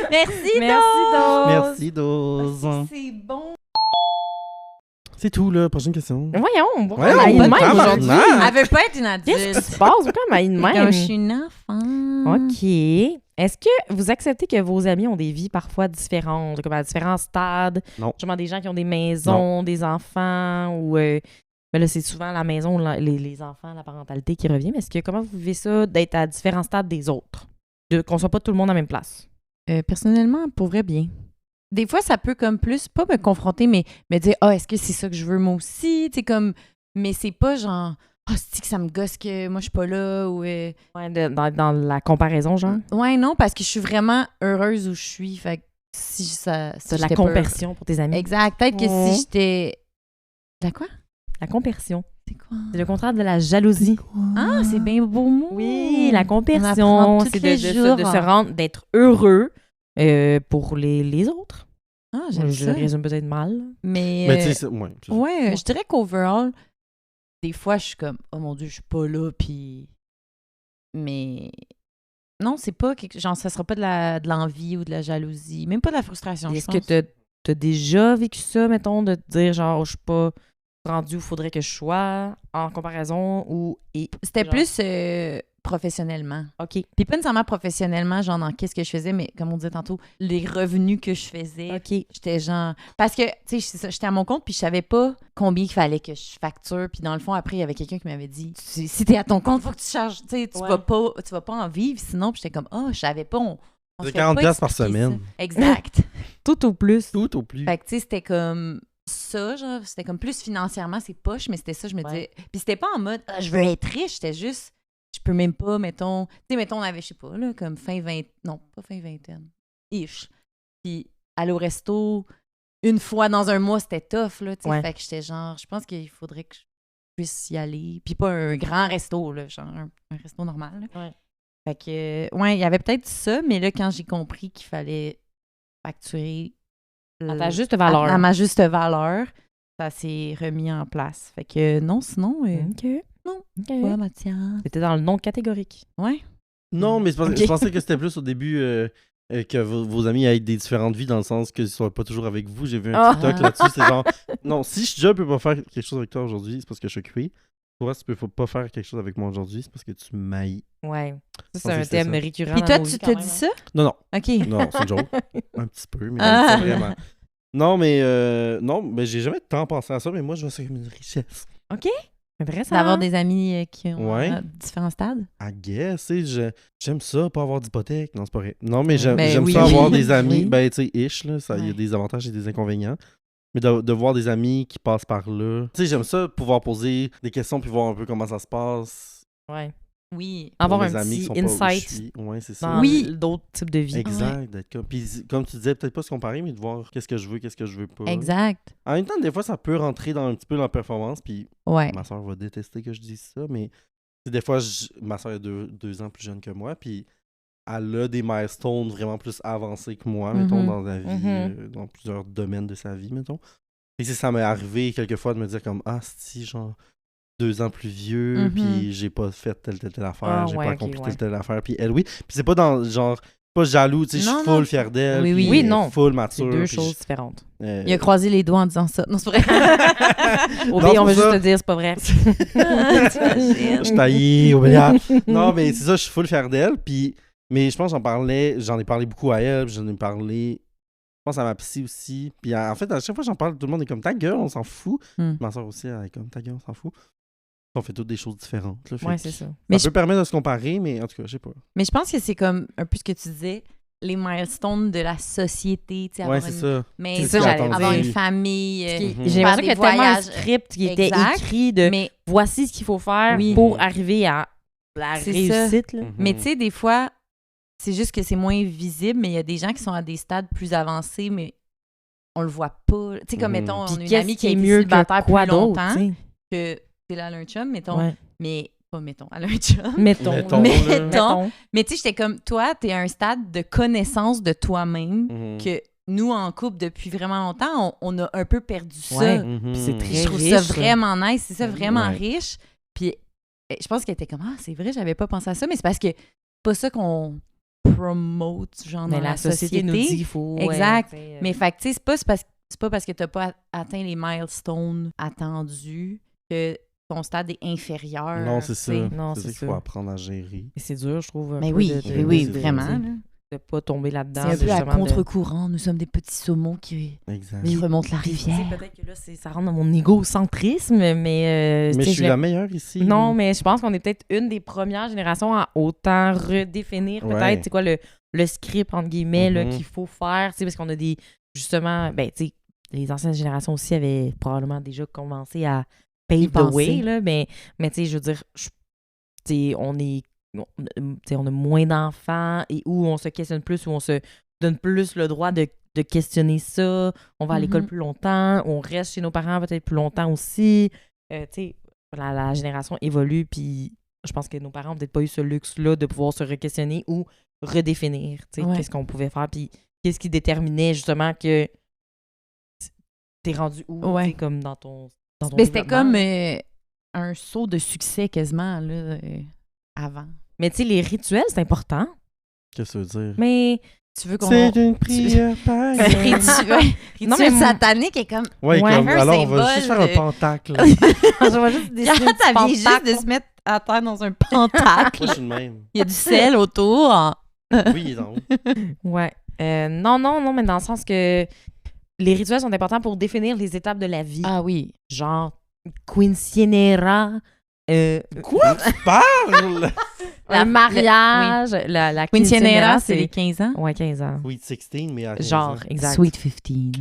merci, Merci, Dose. Merci, Dose. c'est bon. C'est tout, là. Prochaine question. Voyons, pourquoi Ouais, on a on une va même pas aujourd'hui? maintenant. Elle veut pas être une adulte. Qu'est-ce qui se passe? Pourquoi on a une Comme même? je suis une enfant. OK. Est-ce que vous acceptez que vos amis ont des vies parfois différentes, comme à différents stades? Non. Justement, des gens qui ont des maisons, des enfants, ou... ben là, c'est souvent la maison, les enfants, la parentalité qui revient. Mais est-ce que comment vous vivez ça d'être à différents stades des autres? Qu'on soit pas tout le monde à la même place? Personnellement, pour vrai, bien. Des fois, ça peut comme plus, pas me confronter, mais me dire, ah, est-ce que c'est ça que je veux moi aussi? Tu sais, comme, mais c'est pas genre, ah, c'est que ça me gosse que moi, je suis pas là, ou... Ouais, dans la comparaison, genre? Ouais, non, parce que je suis vraiment heureuse où je suis, fait que si ça... Si C'est de la j'étais pas- compersion pour tes amis. Exact. Peut-être que Ouais. si j'étais... La quoi? La compersion. C'est quoi? C'est le contraire de la jalousie. Ah, c'est bien beau mot. Oui, la On compersion, apprend tous c'est les de jours. se rendre, d'être heureux Pour les autres. Ah, j'aime Je ça. le résume peut-être mal. Mais, Mais tu sais, ouais. ouais, je dirais qu'overall, des fois, je suis comme, oh mon Dieu, je suis pas là, puis... Mais... Non, c'est pas quelque... Genre, ça sera pas de l'envie ou de la jalousie, même pas de la frustration, Est-ce je que pense. t'as déjà vécu ça, mettons, de te dire, genre, je suis pas rendu où il faudrait que je sois en comparaison ou... C'était genre- plus professionnellement. OK. Puis pas nécessairement professionnellement, genre dans qu'est-ce que je faisais, mais comme on disait tantôt, les revenus que je faisais. OK. J'étais genre... Parce que, tu sais, j'étais à mon compte, puis je savais pas combien il fallait que je facture. Puis dans le fond, après, il y avait quelqu'un qui m'avait dit, si t'es à ton compte, faut que tu charges, tu sais, tu Ouais. vas pas en vivre, sinon. Puis j'étais comme, oh, je savais pas, on C'est se fait 40$ pas par expliquer semaine. ça. Exact. Tout au plus. Tout au plus. Fait que, tu sais, c'était comme ça, genre, c'était comme plus financièrement, c'est poche, mais c'était ça, je me disais. Puis c'était pas en mode, ah, je veux être riche, c'était juste, je peux même pas, mettons, tu sais, mettons, on avait, je sais pas, là, comme fin 20, non, pas fin vingtaine, ish. Puis aller au resto une fois dans un mois, c'était tough, là, tu sais. Ouais. Fait que j'étais genre, je pense qu'il faudrait que je puisse y aller. Puis pas un grand resto, là, genre un resto normal, là. Ouais. Fait que, ouais, il y avait peut-être ça, mais là, quand j'ai compris qu'il fallait facturer À ta juste valeur. à ma juste valeur, ça s'est remis en place. Fait que non, sinon, OK. non. OK. Ouais, Mathias. C'était dans le non catégorique. Ouais. Non, mais Ok. je pensais que c'était plus au début que vos amis aient des différentes vies dans le sens qu'ils ne soient pas toujours avec vous. J'ai vu un Ah. TikTok là-dessus. C'est genre, non, si je ne peux pas faire quelque chose avec toi aujourd'hui, c'est parce que je suis occupé. Toi, si tu peux pas faire quelque chose avec moi aujourd'hui, c'est parce que tu m'haïs. Ouais. Ça, pensais c'est un que c'était thème ça. récurrent. Puis dans toi, nos tu vies te quand même, dis hein. ça? Non, OK. non, c'est une joke. Un petit peu, mais Ah. pas vraiment. Non, mais non, mais j'ai jamais tant pensé à ça, mais moi, je vois ça comme une richesse. Intéressant. D'avoir des amis qui ont Ouais. différents stades. I guess, tu sais, j'aime ça, pas avoir d'hypothèque. Non, c'est pas vrai. Non, mais j'aime Ben oui. ça avoir Oui. des amis. Oui. Ben, tu sais, ish, là, il y a Ouais. des avantages et des inconvénients. Mais de voir des amis qui passent par là. Tu sais, j'aime ça, pouvoir poser des questions puis voir un peu comment ça se passe. Ouais. Oui. pour Avoir mes un amis qui petit sont pas où je insight suis. Ouais, c'est ça. dans Oui. d'autres types de vie. Exact, d'être comme. Puis, comme tu disais, peut-être pas se comparer, mais de voir qu'est-ce que je veux pas. Exact. En même temps, des fois, ça peut rentrer dans un petit peu dans la performance. Puis, Ouais. ma soeur va détester que je dise ça, mais des fois, ma soeur est 2 ans plus jeune que moi, puis elle a des milestones vraiment plus avancés que moi, mettons, Mhm. dans la vie, Mhm. dans plusieurs domaines de sa vie, mettons. Et si ça m'est arrivé quelquefois de me dire comme, ah, si, genre, 2 ans plus vieux, Mhm. puis j'ai pas fait telle affaire, Ah, j'ai ouais, pas ok, accompli ouais. telle affaire, puis elle, oui. Puis c'est pas dans, genre, pas jaloux, tu sais, je Non, suis non. full fier d'elle, Oui, puis oui, non. full C'est mature. deux puis choses différentes. Il a croisé les doigts en disant ça. Non, c'est vrai. Au Non, B, on pour va ça. juste te dire, c'est pas vrai. Je suis taillé, Obélia. Non, mais c'est ça, je suis full fier d'elle. Puis, mais je pense que j'en ai parlé beaucoup à elle. J'en ai parlé, je pense à ma psy aussi. Puis en fait, à chaque fois que j'en parle, tout le monde est comme ta gueule, on s'en fout. Hmm. Ma soeur aussi, elle est comme ta gueule, on s'en fout. On fait toutes des choses différentes. Là, fait Ouais, que c'est ça. Mais ça peut permettre de se comparer, mais en tout cas, je sais pas. Mais je pense que c'est comme un peu ce que tu disais, les milestones de la société, tu sais, Ouais, avoir c'est une ça. maison, C'est ça, j'allais avoir dire. une famille, Mhm. J'ai faire l'impression des qu'il y a tellement un voyages. script qui était Exact. écrit de mais voici ce qu'il faut faire Oui. pour arriver à la C'est ça. réussite. Là. Mhm. Mais tu sais, des fois, c'est juste que c'est moins visible, mais il y a des gens qui sont à des stades plus avancés, mais on le voit pas. Tu sais, comme, Mhm. mettons, Puis on a une qu'est-ce amie qui qui a est été mieux célibataire que quoi plus d'autre, longtemps, tu sais? que c'est là, elle a un chum, mettons, Ouais. mais pas mettons, elle a un chum. Mettons. Mettons, là. là. Mettons. Mais tu sais, j'étais comme, toi, t'es à un stade de connaissance de toi-même Mhm. que nous, en couple, depuis vraiment longtemps, on a un peu perdu ça. Ouais. Mhm. Puis c'est Puis très je trouve riche, ça ça. vraiment nice, c'est ça, vraiment Ouais. riche. Puis je pense qu'elle était comme, ah, c'est vrai, j'avais pas pensé à ça, mais c'est parce que c'est pas ça qu'on promote, genre, Mais dans la société nous dit qu'il faut. Exact. ouais, tu sais, Mais fait que, tu sais, c'est pas parce que t'as pas atteint les milestones attendus que ton stade est inférieur. Non, c'est tu sais. ça. Non, c'est c'est ça qu'il ça. faut apprendre à gérer. Et c'est dur, je trouve. un Mais peu oui, de- oui, oui, c'est vraiment. vrai. là. De pas tomber là-dedans. C'est un peu à justement, de- contre-courant. Nous sommes des petits saumons qui Exact. remontent la Puis, tu sais, rivière. peut-être que là, ça rentre dans mon égocentrisme, mais. Mais tu sais, je suis l'ai- la meilleure ici. Non, mais je pense qu'on est peut-être une des premières générations à autant redéfinir Ouais. peut-être, c'est quoi le script, entre guillemets, là, Mhm. qu'il faut faire, tu sais, parce qu'on a des, justement, ben, tu sais, les anciennes générations aussi avaient probablement déjà commencé à pave the penser. way, là, mais tu sais, je veux dire, tu sais, on a moins d'enfants et où on se questionne plus, où on se donne plus le droit de questionner ça, on va à l'école Mhm. plus longtemps, on reste chez nos parents peut-être plus longtemps aussi, tu sais, la génération évolue, puis je pense que nos parents n'ont peut-être pas eu ce luxe-là de pouvoir se re-questionner ou redéfinir, tu sais, Ouais. qu'est-ce qu'on pouvait faire, puis qu'est-ce qui déterminait justement que t'es rendu où, Ouais. tu sais, comme dans ton Mais c'était développement, comme là. un saut de succès quasiment, là, avant. Mais tu sais, les rituels, c'est important. Qu'est-ce que ça veut dire? Mais Tu veux qu'on... C'est une prière païenne. Non, mais Rituel satanique est comme... Ouais, Ouais, comme, un alors on va symbole juste faire un de- pentacle. je vais juste dessiner Quand un petit ça vient juste pentacle. de se mettre à terre dans un pentacle, Moi, je suis le même. il y a du sel autour. Oui, il est en haut. Ouais. Non, mais dans le sens que les rituels sont importants pour définir les étapes de la vie. Ah oui. Genre, quinceañera, Quoi tu parles? un mariage, la Quinceañera, c'est les 15 ans. Ouais, 15 ans. Oui, 16, mais à 15 Genre, ans. exact. Sweet 15.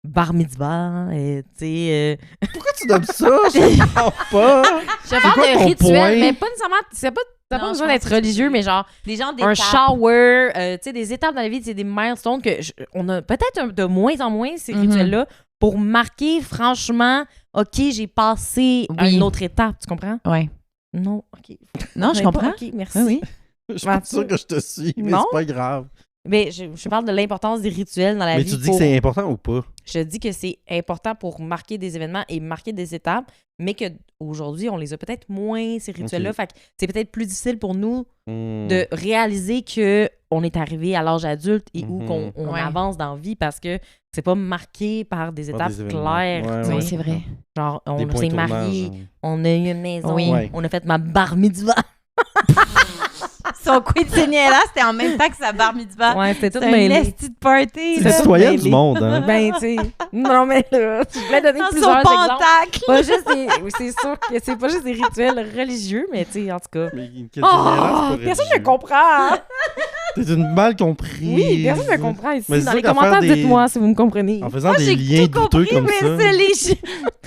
Bar mitzvah, tu sais... Pourquoi tu donnes ça? Je comprends pas. Je quoi parle de ton rituels, point? mais pas nécessairement... T'as pas Non, besoin je d'être pense que religieux, c'est- mais genre Les gens un shower, tu sais, des étapes dans la vie, c'est des milestones que on a peut-être de moins en moins ces Mhm. rituels-là pour marquer franchement, OK, j'ai passé à Oui. une autre étape, tu comprends? Ouais. Non, OK. Non, je Pas- comprends. OK, merci. Oui, oui. Je suis pas sûre que je te suis, mais Non. c'est pas grave. Mais je parle de l'importance des rituels dans la Mais vie. tu dis pour- que c'est important ou pas? Je dis que c'est important pour marquer des événements et marquer des étapes, mais qu'aujourd'hui, on les a peut-être moins, ces rituels-là. Ok. Fait que c'est peut-être plus difficile pour nous Hmm. de réaliser que on est arrivé à l'âge adulte et où Mhm. qu'on on Ouais. avance dans la vie parce que c'est pas marqué par des Par étapes des événements. claires. Ouais, tu sais. Oui, c'est vrai. Genre, Des on points s'est tournants, mariés, genre. on a eu une maison, Oui. Ouais. on a fait ma bar mitzvah. Son quinceañera, c'était en même temps que sa bar mitzvah. Ouais, c'était tout C'est un mêlé. esti de party. C'est là. le citoyen mêlé. du monde, hein? Ben, tu sais. Non, mais là, je voulais donner Dans plusieurs son exemples. pentacle. Pas juste des... oui, c'est sûr que c'est pas juste des rituels religieux, mais tu sais, en tout cas. Mais une quinceañera, c'est pas Personne ne religieux. comprend. T'es une mal comprise. Oui, personne ne comprend ici. Mais c'est Dans sûr les qu'à commentaires, faire des- dites-moi si vous me comprenez. En faisant Moi, des j'ai liens tout douteux compris, comme mais ça. c'est les...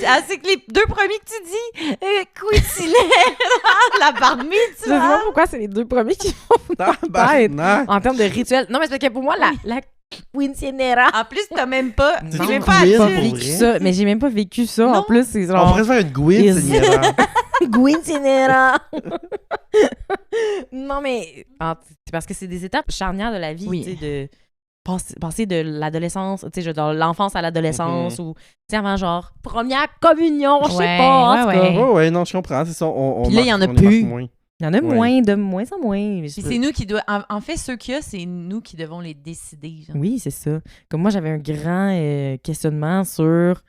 Ah, c'est que les deux premiers que tu dis, quinceañera, la bar Je sais mitzvah. pas pourquoi c'est les deux premiers qui Tabarnak. en termes de rituel. Non, mais c'est parce que pour moi, la quinceañera. En plus, t'as même pas... C'est Tu une veux pas queen, Pas pour adulte. vécu vrai? ça, mais j'ai même pas vécu ça. En Non. plus, c'est On genre. pourrait se faire une quinceañera. Quinceañera. Non, mais c'est parce que c'est des étapes charnières de la vie, Oui. tu sais, de passer de l'adolescence, tu sais, de l'enfance à l'adolescence, ou, tu sais, avant, genre, première communion, je sais Ouais, pas, en tout ouais, cas. ouais. Ouais, ouais, non, je comprends. C'est ça. On Puis là, il y en a marque- on les plus. marque moins. Il y en a Ouais. de moins en moins. Puis c'est nous qui doit... En fait, ceux qu'il y a, c'est nous qui devons les décider. Genre. Oui, c'est ça. Comme moi, j'avais un grand questionnement sur...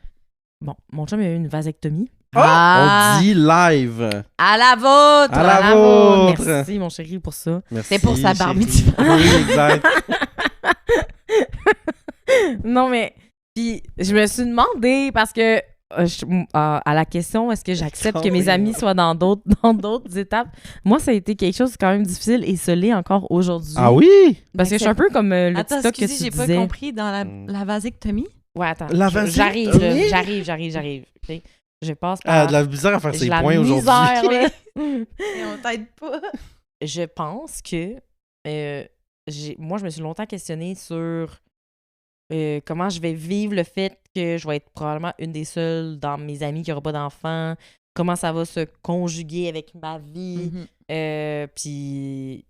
Bon, mon chum a eu une vasectomie. Ah! On dit live. À la vôtre! À la Bravo! vôtre. Merci, mon chéri, pour ça. Merci, C'est pour sa bar chérie. mitzvah. Oui, exact. Non, mais... Puis, je me suis demandé, parce que à la question, est-ce que j'accepte que mes amis soient dans d'autres étapes? Moi, ça a été quelque chose de quand même difficile et ce l'est encore aujourd'hui. Ah oui? Parce que je suis un peu comme le Attends, TikTok que tu excusez, j'ai disais. pas compris dans la vasectomie. Ouais, attends. La J'arrive, vasectomie? là. J'arrive. Ok? Je passe par... De la bizarre à faire j'ai ses la points aujourd'hui. misère, là. Et on t'aide pas. Je pense que moi, je me suis longtemps questionnée sur comment je vais vivre le fait que je vais être probablement une des seules dans mes amis qui n'aura pas d'enfants, comment ça va se conjuguer avec ma vie, puis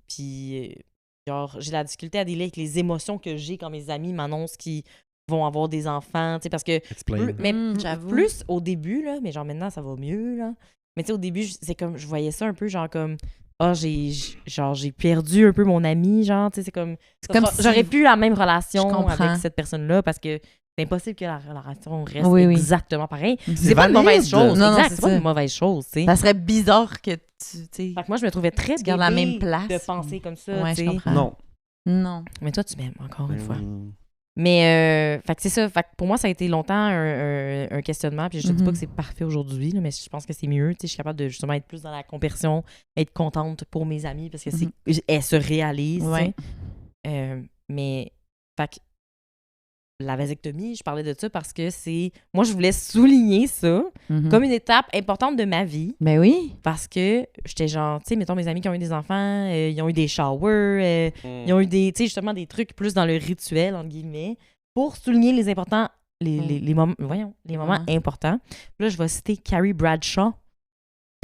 genre, j'ai la difficulté à dealer avec les émotions que j'ai quand mes amis m'annoncent qu'ils vont avoir des enfants, tu sais, parce que Explain. mais j'avoue. plus au début, là, mais genre maintenant, ça va mieux, là. Mais tu sais, au début, c'est comme, je voyais ça un peu, genre comme, j'ai perdu un peu mon ami, genre, tu sais, c'est comme si- j'aurais plus la même relation Je comprends. avec cette personne-là parce que c'est impossible que la relation reste Oui, oui. exactement pareil. C'est C'est pas une valide. mauvaise chose. Non, non, exact, c'est c'est pas ça. une mauvaise chose, tu sais. Ça serait bizarre que tu sais. Fait que moi, je me trouvais très Tu gardes la bébé même place. de penser comme ça, Ouais, tu je sais. comprends. Non. Non. Mais toi, tu m'aimes, encore une fois. Oui. Mais, fait que c'est ça. Fait que pour moi, ça a été longtemps un questionnement. Puis je te dis pas Mhm. que c'est parfait aujourd'hui, là, mais je pense que c'est mieux. Tu sais, je suis capable de justement être plus dans la compersion, être contente pour mes amis parce que elles se réalisent. tu sais. Ouais. Mais, fait que la vasectomie, je parlais de ça parce que c'est... Moi, je voulais souligner ça comme une étape importante de ma vie Ben oui. parce que j'étais genre, tu sais, mettons mes amis qui ont eu des enfants, ils ont eu des showers, ils ont eu des, tu sais, justement des trucs plus dans le rituel, entre guillemets, pour souligner les importants, les moments, les moments importants. Puis là, je vais citer Carrie Bradshaw.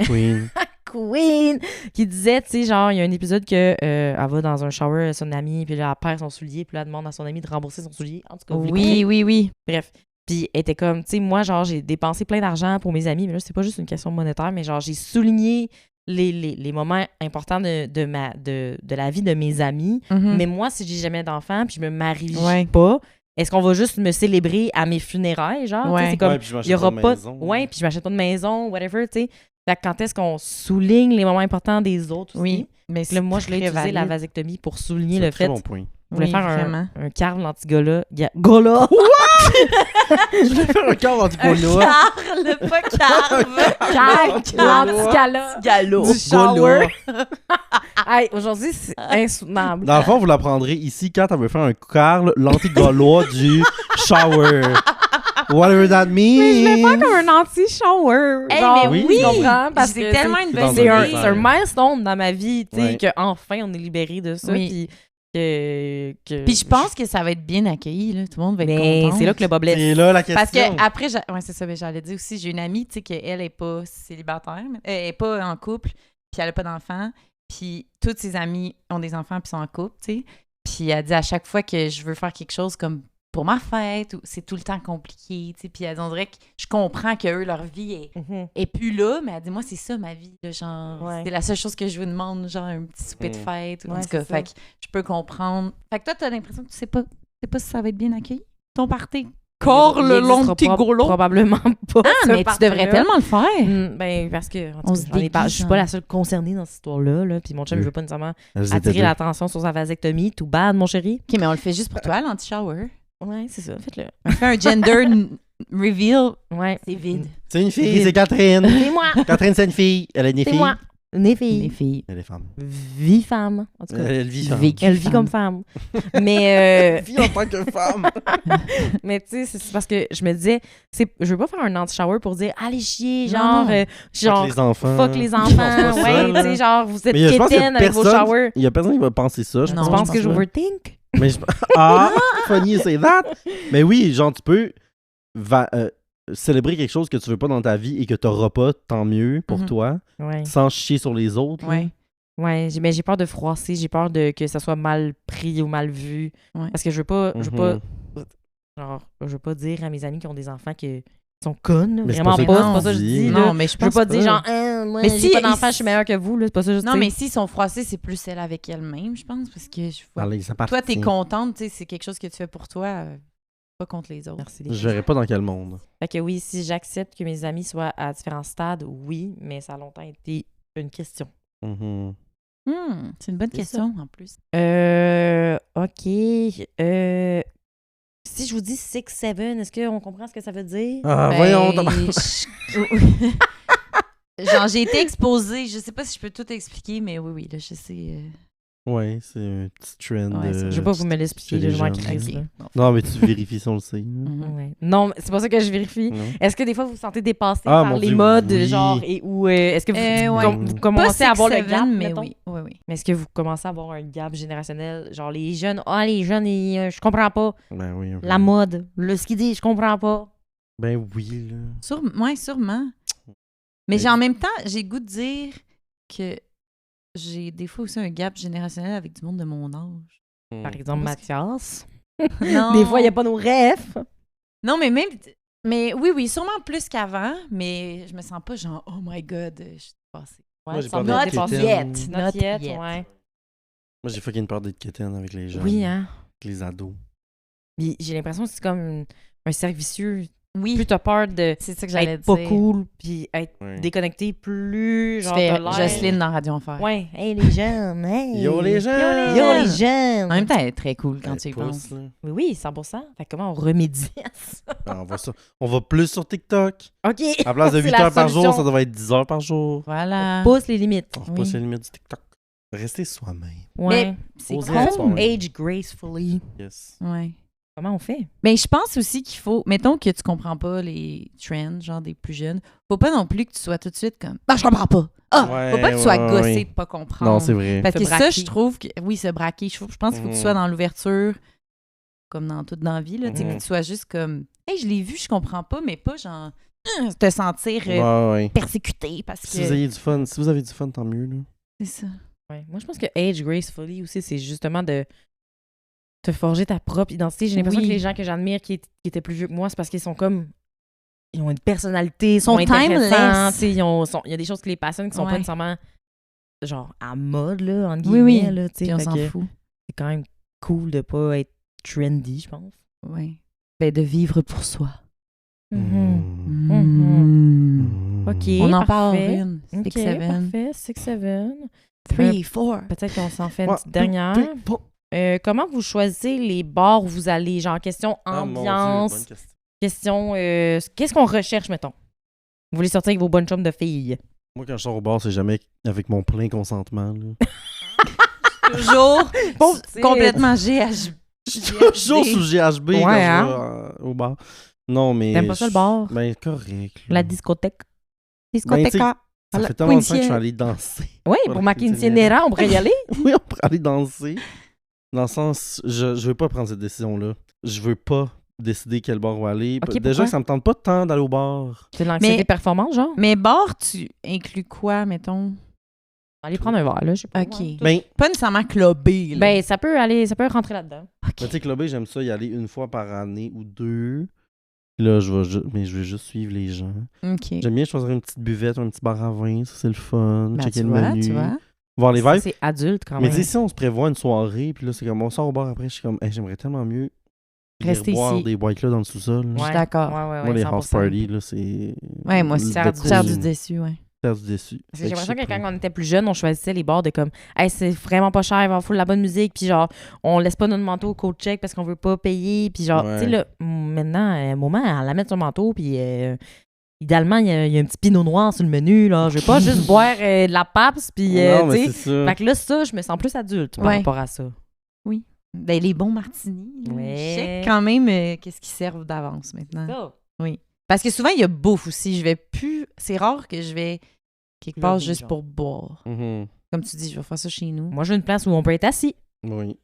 Queen. queen! Qui disait, tu sais, genre, il y a un épisode que elle va dans un shower à son ami, puis là, elle perd son soulier, puis là, elle demande à son ami de rembourser son soulier. En tout cas, vous l'écoutez. Oui. Bref. Puis elle était comme, tu sais, moi, genre, j'ai dépensé plein d'argent pour mes amis, mais là, c'est pas juste une question monétaire, mais genre, j'ai souligné les moments importants de la vie de mes amis. Mhm. Mais moi, si j'ai jamais d'enfant, puis je me marie Ouais. pas, est-ce qu'on va juste me célébrer à mes funérailles, genre? Tu sais, Ouais. c'est comme, Ouais, puis je il y m'achète aura de pas... maison. Ouais, puis je m'achète pas de maison, whatever, tu sais. Fait que quand est-ce qu'on souligne les moments importants des autres aussi? Oui, mais Là, moi, je l'ai très utilisé, la valide. vasectomie, pour souligner C'est un le très fait... bon point. Je voulais Oui, faire vraiment. un carve anti-gola. Gola! Je vais faire un quart anti-gola. Carle, pas carve. Carve anti-gala. Galop. Du shower. Hey, aujourd'hui, c'est insoutenable. Dans le fond, vous l'apprendrez ici quand elle veut faire un Carl, l'anti-gaulois du shower. Whatever that means. Mais je l'ai pas comme un anti-shower. Hey, Genre, mais oui. tu comprends? Parce C'est que tellement une bonne C'est un- idée. c'est un milestone dans ma vie, tu sais, Ouais. qu'enfin on est libéré de ça. Oui. Puis Puis je pense que ça va être bien accueilli, là. Tout le monde va être Mais content. c'est là que le bas blesse. C'est là la question. Parce que après, ouais, c'est ça, mais j'allais dire aussi, j'ai une amie, tu sais, qu'elle est pas célibataire, elle est pas en couple, puis elle a pas d'enfants, puis toutes ses amies ont des enfants puis sont en couple, tu sais. Puis elle dit à chaque fois que je veux faire quelque chose comme pour ma fête, c'est tout le temps compliqué, tu sais. Puis elle dit, on dirait que je comprends que eux, leur vie est plus là, mais elle dit, moi, c'est ça ma vie, là, genre, Ouais. c'est la seule chose que je vous demande, genre un petit souper de fête, ou en Ouais, tout cas, c'est ça. fait que je peux comprendre. Fait que toi, t'as l'impression que tu sais pas si ça va être bien accueilli, ton party. Corps le long petit gros Probablement pas. Ah, ce mais tu party-là. devrais tellement le faire. Ben, parce que, en tout On cas, se j'en ai pas- je suis déguise, pas hein. la seule concernée dans cette histoire-là. Là. Puis mon chum, il Oui. veut pas nécessairement Elles étaient attirer deux. l'attention sur sa vasectomie. Tout bad, mon chéri. OK, mais on le fait juste pour toi, l'anti-shower. Ouais, c'est ça. Faites-le. On fait un gender reveal. Ouais. C'est vide. C'est une fille, c'est Catherine. C'est moi. Catherine, c'est une fille. Elle est une C'est fille. moi. Une Les fille. filles. Elle est femme. Vie femme. En tout cas. Elle vit femme. Vécu Elle vit femme. comme femme. Mais, Vie en tant que femme. mais tu sais, c'est parce que je me disais, je veux pas faire un anti-shower pour dire allez chier, Non, genre, non. genre, les enfants. fuck les Je pense pas enfants. ça, Ouais, là. tu sais, genre, vous êtes Mais je pense qu'il y a quétaines avec vos personne- showers. Il y a personne qui va penser ça. Je Non, Tu pense penses pas. que j'overthink? Mais ah, funny, c'est that. Mais oui, genre, tu peux célébrer quelque chose que tu veux pas dans ta vie et que tu n'auras pas, tant mieux pour Mhm. toi, Ouais. sans chier sur les autres. là. Ouais. Ouais, mais j'ai peur de froisser, j'ai peur que ça soit mal pris ou mal vu. Ouais. Parce que je veux pas, Mhm. je veux pas dire à mes amis qui ont des enfants qu'ils sont connes. Là. Mais c'est Vraiment pas pas, ça c'est pas ça que je dis. là. Non, mais je Je pense veux pas dire genre, moi, Mais j'ai si pas d'enfants, ils- je suis meilleure que vous. Là. C'est pas ça que je Non, dis. mais s'ils sont froissés, c'est plus elle avec elle-même, je pense, parce que je vois. Allez, ça part. Toi, t'es contente, tu sais, c'est quelque chose que tu fais pour toi, pas contre les autres. Merci. Je verrai pas dans quel monde. Fait que oui, si j'accepte que mes amis soient à différents stades, oui, mais ça a longtemps été une question. Mhm. C'est une bonne C'est question, en plus. OK. Si je vous dis 6-7, est-ce qu'on comprend ce que ça veut dire? Ah, Ben, voyons. Genre, j'ai été exposée. Je sais pas si je peux tout expliquer, mais oui, là, je sais. Ouais, c'est un petit trend. Ouais, ça, Je veux pas vous me l'expliquer, chez là, les je m'en jeunes. crisse, Ok. là. Bon. Non, mais tu vérifies si on le sait. là. Mhm. Ouais. Non, mais c'est pas ça que je vérifie. Non. Est-ce que des fois vous vous sentez dépassé Ah, par mon les Dieu, modes, oui. genre, ou est-ce que vous, ouais. vous Pas commencez à avoir le 6-7, gap, mais mettons? oui. Mais est-ce que vous commencez à avoir un gap générationnel? Genre, les jeunes, je comprends pas. Ben oui. un peu. La mode, le ski dit, je comprends pas. Ben oui, là. Ouais, sûrement. Mais en même temps, j'ai le goût de dire que j'ai des fois aussi un gap générationnel avec du monde de mon âge. Par exemple, Parce Mathias. Non. Des fois, il n'y a pas nos rêves. Non, mais même. Mais oui, sûrement plus qu'avant, mais je me sens pas genre, oh my god, je suis passée. Ouais, Moi, j'ai ça peur me d'être dépasse. quétaine. Not yet, yet. ouais. Moi, j'ai fucking peur d'être quétaine avec les jeunes. Oui, hein. Avec les ados. Puis j'ai l'impression que c'est comme un cercle vicieux. Oui, Plus t'as peur de c'est ça que j'allais être dire. pas cool, puis être Ouais. déconnecté, plus Je genre fais t'as l'air- Jocelyne dans Radio Enfer. Ouais, hey les jeunes, hey. Yo les jeunes! Yo les jeunes. En même temps, elle est très cool quand Elle tu y pousse, penses. là. Oui, oui, 100%. Fait que comment on remédie à ça? Ben, on va plus sur TikTok. OK. À place de C'est 8 la heures par jour, solution. ça devrait être 10 heures par jour. Voilà. Pousse les limites. On Oui. repousse les limites du TikTok. Restez soi-même. Ouais. C'est Osez con. être soi-même. Age gracefully. Yes. Ouais. Comment on fait? Mais je pense aussi qu'il faut, mettons que tu comprends pas les trends, genre des plus jeunes, faut pas non plus que tu sois tout de suite comme « Ah, je comprends pas! » Ouais, faut pas que tu sois ouais, gossé ouais. de pas comprendre. Non, c'est vrai. Parce Se que ça, braquer. je trouve que... Oui, se braquer. Je pense qu'il faut que tu sois dans l'ouverture, comme dans toute dans la vie, là, tu sais, Mhm. que tu sois juste comme « Hey, je l'ai vu, je comprends pas, mais pas genre... te sentir Ouais. persécuté parce Si que... vous avez du fun, tant mieux. Là. C'est ça. Ouais. Moi, je pense que age gracefully aussi, c'est justement de te forger ta propre identité. J'ai l'impression Oui. que les gens que j'admire qui étaient plus vieux que moi, c'est parce qu'ils sont comme... Ils ont une personnalité, ils sont Sont timeless. intéressants. Tu sais, il y a des choses qui les passionnent qui sont pas Ouais. nécessairement genre à mode, là, entre Oui, oui. guillemets. Là, tu sais. Puis on Fait s'en que fout. c'est quand même cool de pas être trendy, je pense. Oui. Ben, de vivre pour soi. Mm. OK, On en parle parfait. une. OK, 6-7. parfait. 6-7. 3-4. Peut-être qu'on s'en fait une Ouais, petite dernière. Comment vous choisissez les bars où vous allez? Genre, question Ah, mon Dieu, ambiance, bonne question. question... qu'est-ce qu'on recherche, mettons? Vous voulez sortir avec vos bonnes chums de filles? Moi, quand je sors au bar, c'est jamais avec mon plein consentement. Là. Toujours c'est- complètement GH. Je suis toujours sous GHB Ouais, quand hein? je vais au bar. Non, mais... T'aimes pas ça, le bar? Ben, correct. là. La discothèque? Discothèque. Ça fait tellement longtemps que je suis allé danser. Oui, Voilà, pour ma quinceañera. quinceañera, on pourrait y aller. Oui, on pourrait aller danser. Dans le sens, je veux pas prendre cette décision-là. Je veux pas décider quel bar on va aller. Ok, Déjà pourquoi? que ça me tente pas tant d'aller au bar. C'est de l'anxiété Mais- performante, genre? Mais bar, tu inclus quoi, mettons? Aller prendre un verre, là, je sais pas. OK. moi. Ben, Pas nécessairement clubé, là. Ben, ça peut rentrer là-dedans. tu sais, clubber, j'aime ça y aller une fois par année ou deux. Là, je vais juste suivre les gens. OK. J'aime bien choisir une petite buvette ou un petit bar à vin. Ça, c'est le fun. Ben, Checker tu le vois, menu. tu vois. Voir les Ça, vibes. c'est adulte, quand Mais même. tu sais, si on se prévoit une soirée, puis là, c'est comme on sort au bar après, je suis comme, hey, j'aimerais tellement mieux Rester boire ici. des white là dans le sous-sol. là. Je suis d'accord. Moi, les house 100%. parties, là, c'est. Ouais, moi aussi. le Faire Faire déçu. du déçu, ouais. Faire du déçu. Parce que j'ai l'impression que quand on était plus jeune, on choisissait les bars de comme, hey, c'est vraiment pas cher, il va falloir de la bonne musique, puis genre, on laisse pas notre manteau au coat check parce qu'on veut pas payer, puis genre, Ouais. tu sais, là, maintenant, un moment, elle la met sur le manteau, puis idéalement, il y a un petit pinot noir sur le menu, là. Je veux pas juste boire de la PAPS, puis, Non, mais tu c'est sais. ça. Fait que là, ça, je me sens plus adulte par Ouais. rapport à ça. Ben, les bons martinis. là. Ouais. Je sais quand même qu'est-ce qu'ils servent d'avance maintenant. Ça. Parce que souvent, il y a bouffe aussi. Je vais plus... C'est rare que je vais quelque part Clubber, juste genre. pour boire. Mhm. Comme tu dis, je vais faire ça chez nous. Moi, j'ai une place où on peut être assis. Oui.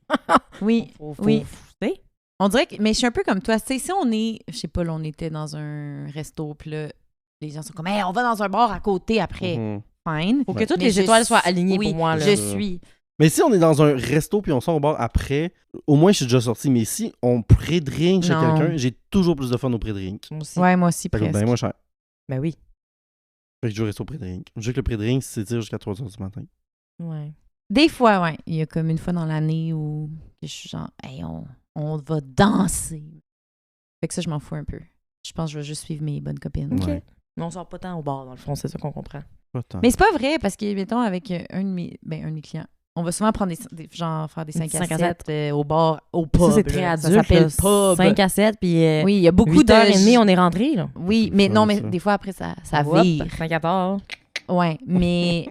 Oui. Faut, Oui. tu sais. On dirait que... Mais je suis un peu comme toi. Tu sais, si on est... Je sais pas, là, on était dans un resto, puis là, les gens sont comme, hey, on va dans un bar à côté après. Mhm. Fine. Faut que Ouais. toutes Mais les je étoiles suis- soient alignées oui, pour moi, là. Je suis. Mais si on est dans un resto puis on sort au bar après, au moins je suis déjà sorti. Mais si on pré-drink chez Non. quelqu'un, j'ai toujours plus de fun au pré-drink. Moi aussi. Ouais, moi aussi, Ça coûte presque. bien moins cher. Ben oui. Fait que je reste au pré-drink. Je veux que le pré-drink s'étire jusqu'à 3h du matin. Ouais. Des fois, ouais. Il y a comme une fois dans l'année où je suis genre, hey, on va danser. Fait que ça, je m'en fous un peu. Je pense que je vais juste suivre mes bonnes copines. OK. Ouais. Mais on sort pas tant au bar, dans le fond, c'est ça qu'on comprend. Pas tant. Mais c'est pas vrai parce que, mettons, avec un de mes clients, on va souvent prendre genre faire des 5 à 7 au bar, au pub. Ça, c'est très là. adulte. Ça s'appelle là. pub. 5 à 7, puis Oui, il y a beaucoup 8h30, on est rentré, là. Oui, C'est mais fun, non, mais ça. des fois, après, ça Hop, vire. 5 à 14. Ouais, mais...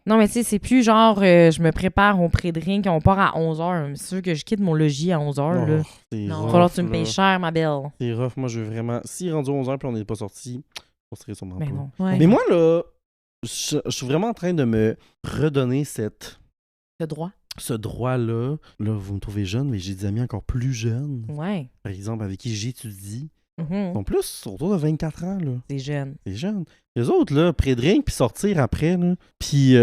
Non, mais tu sais, c'est plus genre, je me prépare au pré-drink, on part à 11h. C'est sûr que je quitte mon logis à 11h, là. C'est Non. Il va rough, falloir que tu me là. payes cher, ma belle. C'est rough. Moi, je veux vraiment. Si rendu 11h puis on n'est pas sorti, on serait sûrement Mais pas. non. Ouais. Mais moi, là, je suis vraiment en train de me redonner Le droit. ce droit-là. Là, vous me trouvez jeune, mais j'ai des amis encore plus jeunes, Ouais. par exemple, avec qui j'étudie. Mhm. Ils sont plus autour de 24 ans, là. C'est jeune. C'est jeune. Les autres, là, pré-drink, puis sortir après, là. Puis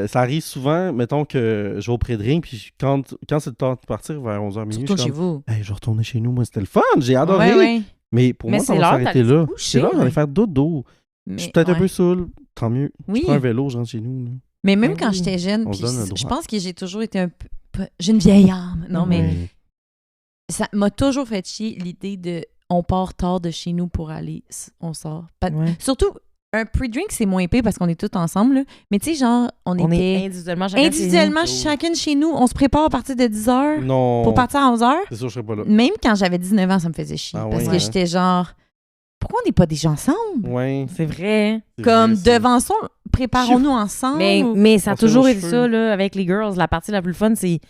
ça arrive souvent, mettons que je vais au pré-drink, puis quand c'est le temps de partir vers 11h minuit, Surtout je suis chez comme, vous. hey, je vais retourner chez nous, moi, c'était le fun, j'ai adoré. Ouais, ouais. Mais pour Mais moi, ça c'est va l'heure s'arrêter d'aller là. se coucher, C'est l'heure d'aller ouais. faire dodo. Je suis peut-être un peu saoul, tant mieux. Oui, Je prends un vélo, je rentre chez nous. Là. mais même Mais quand oui. j'étais jeune, On se puis donne le je droit. pense que j'ai toujours été un peu... J'ai une vieille âme. Non, mais Ouais. ça m'a toujours fait chier l'idée de on part tard de chez nous pour aller, on sort. Ouais. Surtout, un pre-drink, c'est moins épais parce qu'on est tous ensemble. Là. Mais tu sais, genre, on On est était individuellement chacun individuellement chez nous. chacune chez nous. On se prépare à partir de 10h Non. pour partir à 11h. C'est sûr, je serais pas là. Même quand j'avais 19 ans, ça me faisait chier. Ah parce ouais, que hein? j'étais genre, pourquoi on n'est pas déjà ensemble? Ouais. C'est vrai. c'est Comme vrai, ça. devançons, préparons-nous ensemble. Mais ça a On se fait toujours nos été cheveux. ça, là, avec les girls. La partie la plus fun, c'est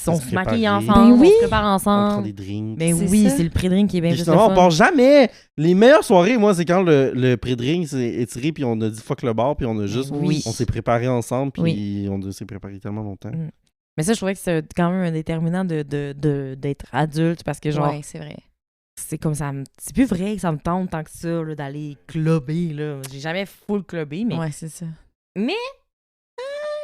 on se se maquille préparer. ensemble, Ben oui. on se prépare On prend ensemble. des drinks. Mais C'est oui, ça. c'est le pré-drink qui est bien Puis juste le justement, on fun. part jamais. Les meilleures soirées, moi, c'est quand le pré-drink s'est étiré, puis on a dit fuck le bar, puis on a juste. Oui. On s'est préparé ensemble, puis Oui. on s'est préparé tellement longtemps. Mm. Mais ça, je trouvais que c'est quand même un déterminant d'être adulte parce que, genre, Ouais, c'est vrai. c'est comme ça. C'est plus vrai que ça me tente tant que ça, là, d'aller clubber, là. J'ai jamais full clubbé, mais. Ouais, c'est ça. Mais.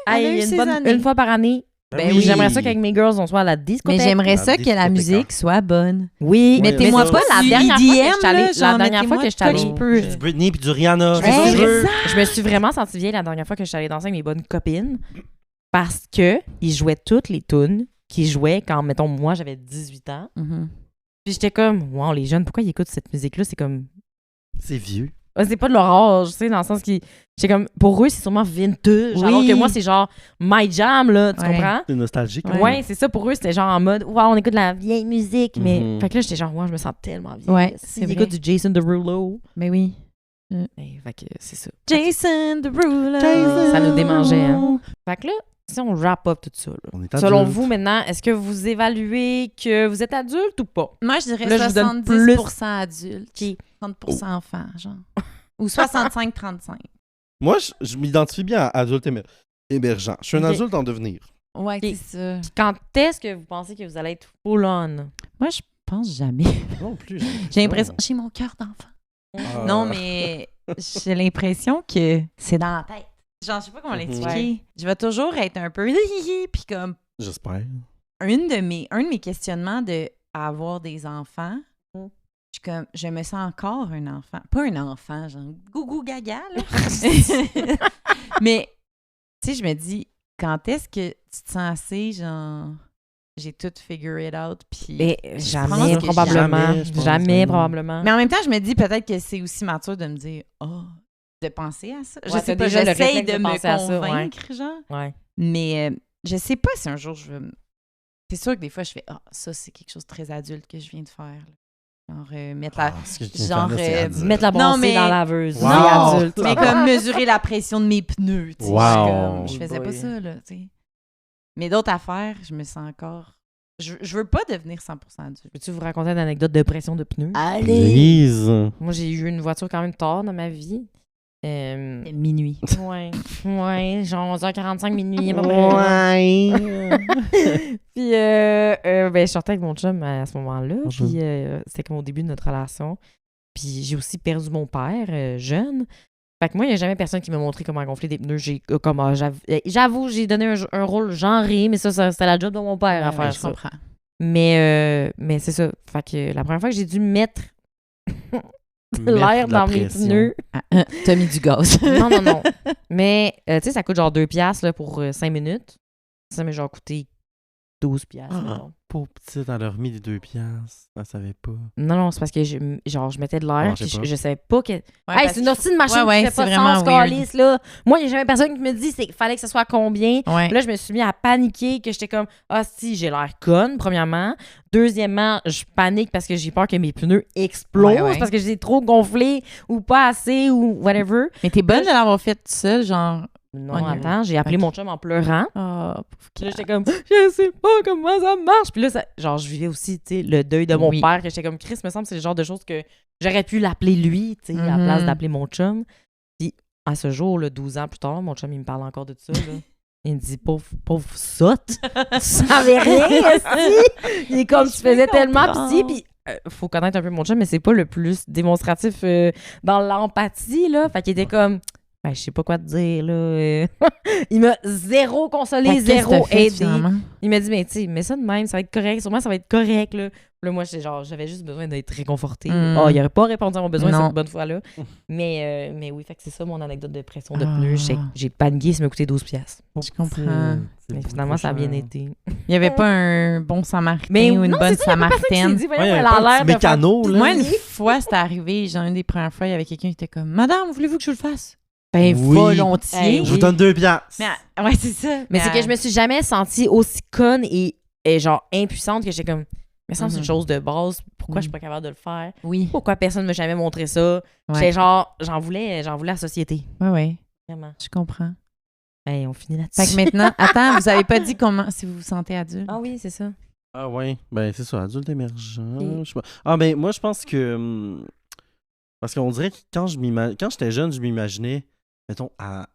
elle a eu une, ses années. une fois par année. Ben oui, oui. j'aimerais ça qu'avec mes girls, on soit à la discothèque. Mais j'aimerais ça La que la discothèque. musique soit bonne. Oui, Ouais, Mettez-moi mais pas ça, la la dernière EDM, fois que j'étais allée- là, la genre, dernière fois que j'étais allée- mettez-moi quoi que je Du peux. Britney puis du Rihanna. Je c'est me ça que je veux. exact. Je me suis vraiment sentie vieille la dernière fois que je suis allée danser avec mes bonnes copines parce que ils jouaient toutes les tunes qu'ils jouaient quand, mettons, moi, j'avais 18 ans. Mhm. Puis j'étais comme, wow, les jeunes, pourquoi ils écoutent cette musique-là? C'est comme... C'est vieux. C'est pas de l'orage, tu sais, dans le sens qui... J'étais comme, pour eux, c'est sûrement vintage. Oui. Alors que moi, c'est genre my jam, là, tu Ouais. comprends? C'est nostalgique. Ouais, c'est ça. Pour eux, c'était genre en mode, wow, on écoute de la vieille musique. Mais, Mhm. fait que là, j'étais genre, ouais, je me sens tellement vieille. Ouais, Si, c'est ils vrai. écoutent du Jason Derulo. Mais oui. Fait que c'est ça. Jason Derulo. Ça nous démangeait, hein. Fait que là, si on wrap up tout ça, là. On est Selon adulte. vous, maintenant, est-ce que vous évaluez que vous êtes adulte ou pas? Moi, je dirais Là, je vous donne 70% adultes, Ok. 30% enfants, genre. Ou 65-35. Moi, je m'identifie bien à adulte émergent. Je suis un Ok. adulte en devenir. Ouais, Ok. c'est ça. Puis quand est-ce que vous pensez que vous allez être full on? Moi, je pense jamais. Non plus. J'ai l'impression... J'ai mon cœur d'enfant. Ah. Non, mais j'ai l'impression que c'est dans la tête. Genre, je sais pas comment l'expliquer. Je vais toujours être un peu... Puis comme... J'espère. Un de mes questionnements de avoir des enfants, je suis comme, je me sens encore un enfant. Pas un enfant, genre gougou gaga, là. Mais, tu sais, je me dis, quand est-ce que tu te sens assez, genre, j'ai tout figure it out, puis... Mais pense jamais, que probablement. jamais, je pense, Jamais, oui. probablement. Mais en même temps, je me dis peut-être que c'est aussi mature de me dire, oh, de penser à ça. Je Ouais, sais t'as pas, déjà le j'essaye réflexe de de me penser à ça, ouais. convaincre, genre. Ouais. Mais je sais pas si un jour je veux... C'est sûr que des fois, je fais, ah, ça, c'est quelque chose de très adulte que je viens de faire, là. Genre, mettre la... Ah, ce que je viens de genre, faire là, c'est adulte. Mettre la Non, brassée mais- dans la laveuse. Wow. C'est adulte. Mais comme mesurer la pression de mes pneus, tu sais. Wow. Je suis comme, je faisais Boy. pas ça, là, tu sais. Mais d'autres affaires, je me sens encore... Je veux pas devenir 100% adulte. Peux-tu vous raconter une anecdote de pression de pneus? Please. Moi, j'ai eu une voiture quand même tard dans ma vie. Minuit. Ouais, genre 11h45 minuit. à peu près. Ouais. Puis, ben, je sortais avec mon chum à ce moment-là. Bonjour. Puis, c'était comme au début de notre relation. Puis, j'ai aussi perdu mon père jeune. Fait que moi, il n'y a jamais personne qui m'a montré comment gonfler des pneus. J'avoue, j'ai donné un rôle genré, mais ça c'était la job de mon père à Ouais, faire je ça. comprends. Mais c'est ça. Fait que la première fois que j'ai dû mettre l'air de la dans mes pression. pneus. T'as mis du gaz. Non. Mais, tu sais, ça coûte genre 2$ là, pour 5 minutes. Ça m'a genre coûté 12$. mettons. Pauvre petite, elle a remis les 2$. Elle savait pas. Non, c'est parce que je mettais de l'air. Non, je sais puis pas. je savais pas que. Ouais, Hey, parce c'est une hostie de machine Ouais, qui fait c'est pas de vraiment sens, weird. câlisse, là. Moi, il n'y a jamais personne qui me dit qu'il fallait que ce soit combien. Ouais. Là, je me suis mis à paniquer, que j'étais comme, ah, si, j'ai l'air conne, premièrement. Deuxièmement, je panique parce que j'ai peur que mes pneus explosent, Ouais. parce que je les ai trop gonflés ou pas assez ou whatever. Mais t'es bonne de l'avoir fait toute seule, genre... Non, On y va. attends, j'ai appelé Ok. mon chum en pleurant. Oh, Puis là, j'étais comme, je sais pas comment ça marche. Puis là, genre, je vivais aussi, tu sais, le deuil de mon Oui. père, que j'étais comme, Chris, me semble, c'est le genre de choses que j'aurais pu l'appeler lui, tu sais, à la Mhm. place d'appeler mon chum. Puis à ce jour, là, 12 ans plus tard, mon chum, il me parle encore de ça, là. Il me dit, pauvre sotte, tu savais rien, esti. Il est comme, tu faisais tellement comprendre. pitié. Puis faut connaître un peu mon chum, mais c'est pas le plus démonstratif dans l'empathie, là. Fait qu'il était comme... Ben, je sais pas quoi te dire, là. Il m'a zéro consolé, Fait que qu'est-ce que zéro t'as fait, aidé. finalement? Il m'a dit, mais tu sais, mets ça de même, ça va être correct. Sûrement, ça va être correct, là. Puis là, moi, j'avais juste besoin d'être réconfortée. Mm. Oh, il aurait pas répondu à mon besoin Non. cette bonne fois-là. Mais oui, fait que c'est ça mon anecdote de pression de Ah. pneus. J'ai paniqué, ça m'a coûté 12$. Je comprends. Mais finalement, ça a bien été. Il y avait pas un bon samaritain Mais ou une non, bonne c'est ça, il y a pas personne qui s'est samaritaine. dit, voyons, Ouais, il y elle avait a pas un l'air petit de faire mécano, tout là. Moi, nier. une fois, c'est arrivé, genre, une des premières fois, il y avait quelqu'un qui était comme « Madame, voulez-vous que je le fasse? » Ben, Oui. volontiers. Hey, Je vous donne 2$. Mais, ouais, c'est ça. Mais c'est que je me suis jamais sentie aussi conne et genre impuissante que j'étais comme, me semble que c'est une chose de base. Pourquoi je suis pas capable de le faire? Oui, Pourquoi personne ne m'a jamais montré ça? Ouais. J'étais genre, j'en voulais à la société. ouais, Vraiment. je comprends. Hey, on finit là-dessus. Fait que maintenant, attends, vous avez pas dit comment, si vous vous sentez adulte? Ah oui, c'est ça. Ah ouais, ben c'est ça, adulte émergent. Et- Je sais pas. Ah ben moi je pense que parce qu'on dirait que quand j'étais jeune, je m'imaginais mettons à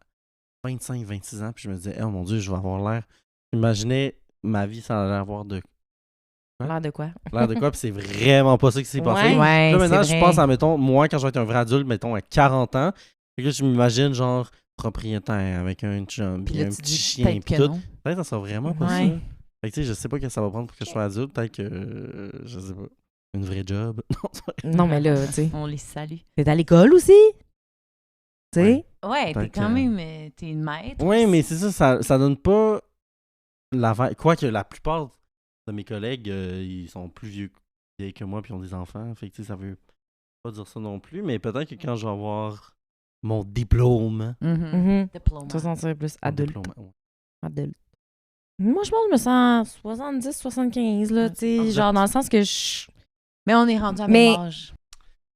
25-26 ans puis je me disais oh mon dieu, je vais avoir l'air. J'imaginais ma vie sans avoir de L'air de quoi? L'air de quoi, puis c'est vraiment pas ça qui s'est passé. Ouais. Là, maintenant, c'est je vrai. pense à, mettons, moi, quand je vais être un vrai adulte, mettons, à 40 ans, et que je m'imagine, genre, propriétaire avec un chum, Puis puis là, un tu petit dis chien, peut-être puis que tout. non. Peut-être que ça sera vraiment pas Ouais. ça. Fait que, tu sais, je sais pas que ça va prendre pour que je sois adulte. Peut-être que, je sais pas, une vraie job. Non, c'est pas vrai. Non, mais là, tu sais, On les salue. t'es à l'école aussi? Tu sais? Ouais, t'es Peut-être quand que- même... t'es une maître. Oui, mais c'est ça donne pas la vibe. Quoique la plupart de mes collègues, ils sont plus vieilles que moi puis ont des enfants. Fait que, tu sais, ça veut pas dire ça non plus. Mais peut-être que quand je vais avoir mon diplôme. Mhm. Mhm. Diplôme. Tu vas sentir plus mon adulte. diplôme, ouais. Adulte. Moi, je pense que je me sens 70, 75, là, tu sais, Vous genre êtes- dans le sens que je... Mais on est rendu à Mais- même âge.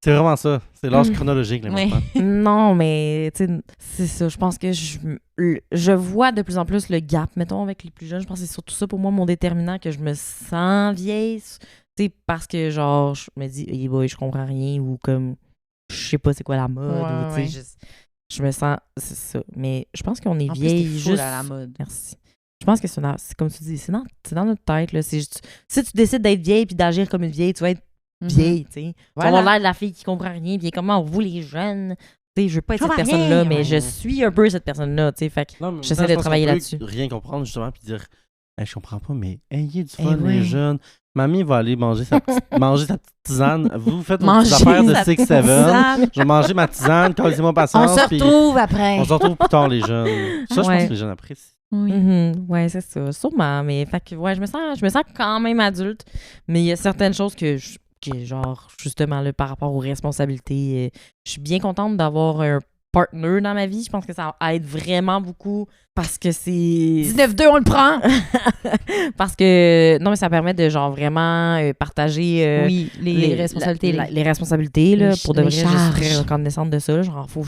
C'est vraiment ça. C'est l'âge Mm. chronologique, l'important. Non, mais tu sais, c'est ça. Je pense que je vois de plus en plus le gap, mettons, avec les plus jeunes. Je pense que c'est surtout ça pour moi, mon déterminant, que je me sens vieille. Tu sais, parce que, genre, je me dis, hey boy, je comprends rien, ou comme, je sais pas c'est quoi la mode, ou tu sais, je me sens, c'est ça. Mais je pense qu'on est En plus, t'es vieille full juste. à la mode. Merci. Je pense que c'est comme tu dis, c'est dans notre tête, là. C'est juste, si tu décides d'être vieille puis d'agir comme une vieille, tu vas être vieille, tu sais. Tu vas Voilà. avoir l'air de la fille qui comprend rien, puis comment vous, les jeunes. Tu sais, je veux pas être Je cette comprends personne-là, rien, mais ouais. je suis un peu cette personne-là, tu sais. Fait que Non, mais J'essaie en même temps, de je pense travailler qu'on peut là-dessus. Rien comprendre, justement, puis dire hey, je comprends pas, mais ayez du Eh fun, ouais. les jeunes. Mamie va aller manger sa petite tisane. Vous faites vos Manger petites affaires de sa 6-7. tisane. Je vais manger ma tisane, laissez-moi On patience. se puis retrouve après. on se retrouve plus tard, les jeunes. Ça, je pense Ouais. que les jeunes apprécient. Oui. Ouais, c'est ça, sûrement. Mais fait que, ouais, je me sens quand même adulte, mais il y a certaines choses genre, justement, là, par rapport aux responsabilités, je suis bien contente d'avoir un partner dans ma vie. Je pense que ça aide vraiment beaucoup parce que c'est... 19-2, on le prend. Parce que, non, mais ça permet de, genre, vraiment partager... Oui, les responsabilités. Les responsabilités, là, les pour de vrai, les je suis très charges. reconnaissante de ça. Là. Genre, faut que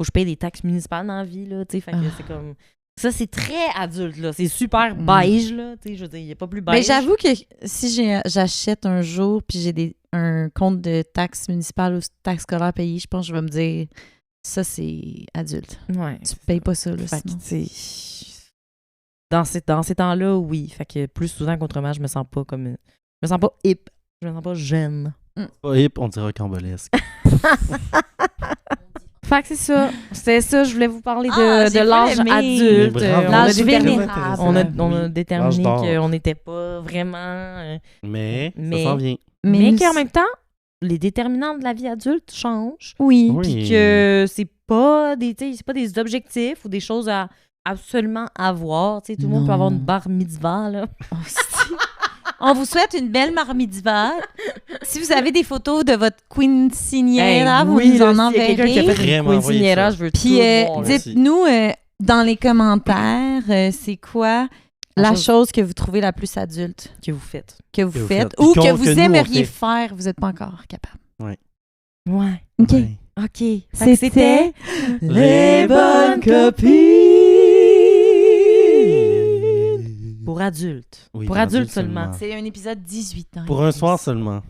je paye des taxes municipales dans la vie, là, tu sais, fait que c'est comme... Ça, c'est très adulte, là. C'est super beige, là, tu sais, je veux dire, il n'y a pas plus beige. Mais j'avoue que si j'achète un jour puis j'ai un compte de taxes municipales ou taxes scolaires payées, je pense que je vais me dire ça, c'est adulte. Ouais. Tu payes pas ça, là, Fait que, sinon. tu sais, dans ces temps-là, oui. Fait que plus souvent qu'autrement, je me sens pas comme... Je me sens pas hip. Je me sens pas jeune. Pas hip, on dirait cambolesque. Fait que c'est ça. C'était ça, je voulais vous parler Ah, j'ai de l'âge full aimé. adulte. Mais bravo. On a L'âge déterminé- vénérable. on a Oui. déterminé L'âge d'or. qu'on n'était pas vraiment... Mais Mais- ça s'en vient. mais nous- qu'en même temps, les déterminants de la vie adulte changent. Oui. Oui. Puis que c'est pas des objectifs ou des choses à absolument avoir. Tu sais, tout le monde peut Non. avoir une bar mitzvah, là. Oh, on vous souhaite une belle marmitzvah. Si vous avez des photos de votre quinceañera, vous nous en s'il y a quelqu'un qui a enverrez. fait Vraiment, une envoyez quinceañera, ça. je veux Puis tout voir, là. Merci. dites-nous dans les commentaires, c'est quoi la chose que vous trouvez la plus adulte que vous faites. que vous vous faites faites. ou Puis que que vous nous, on aimeriez fait. faire, vous n'êtes pas encore capable. Ouais. OK. Ouais. OK. Fait que c'était Les bonnes pour adultes. Oui, pour adultes seulement. C'est un épisode 18 ans. Pour un soir seulement.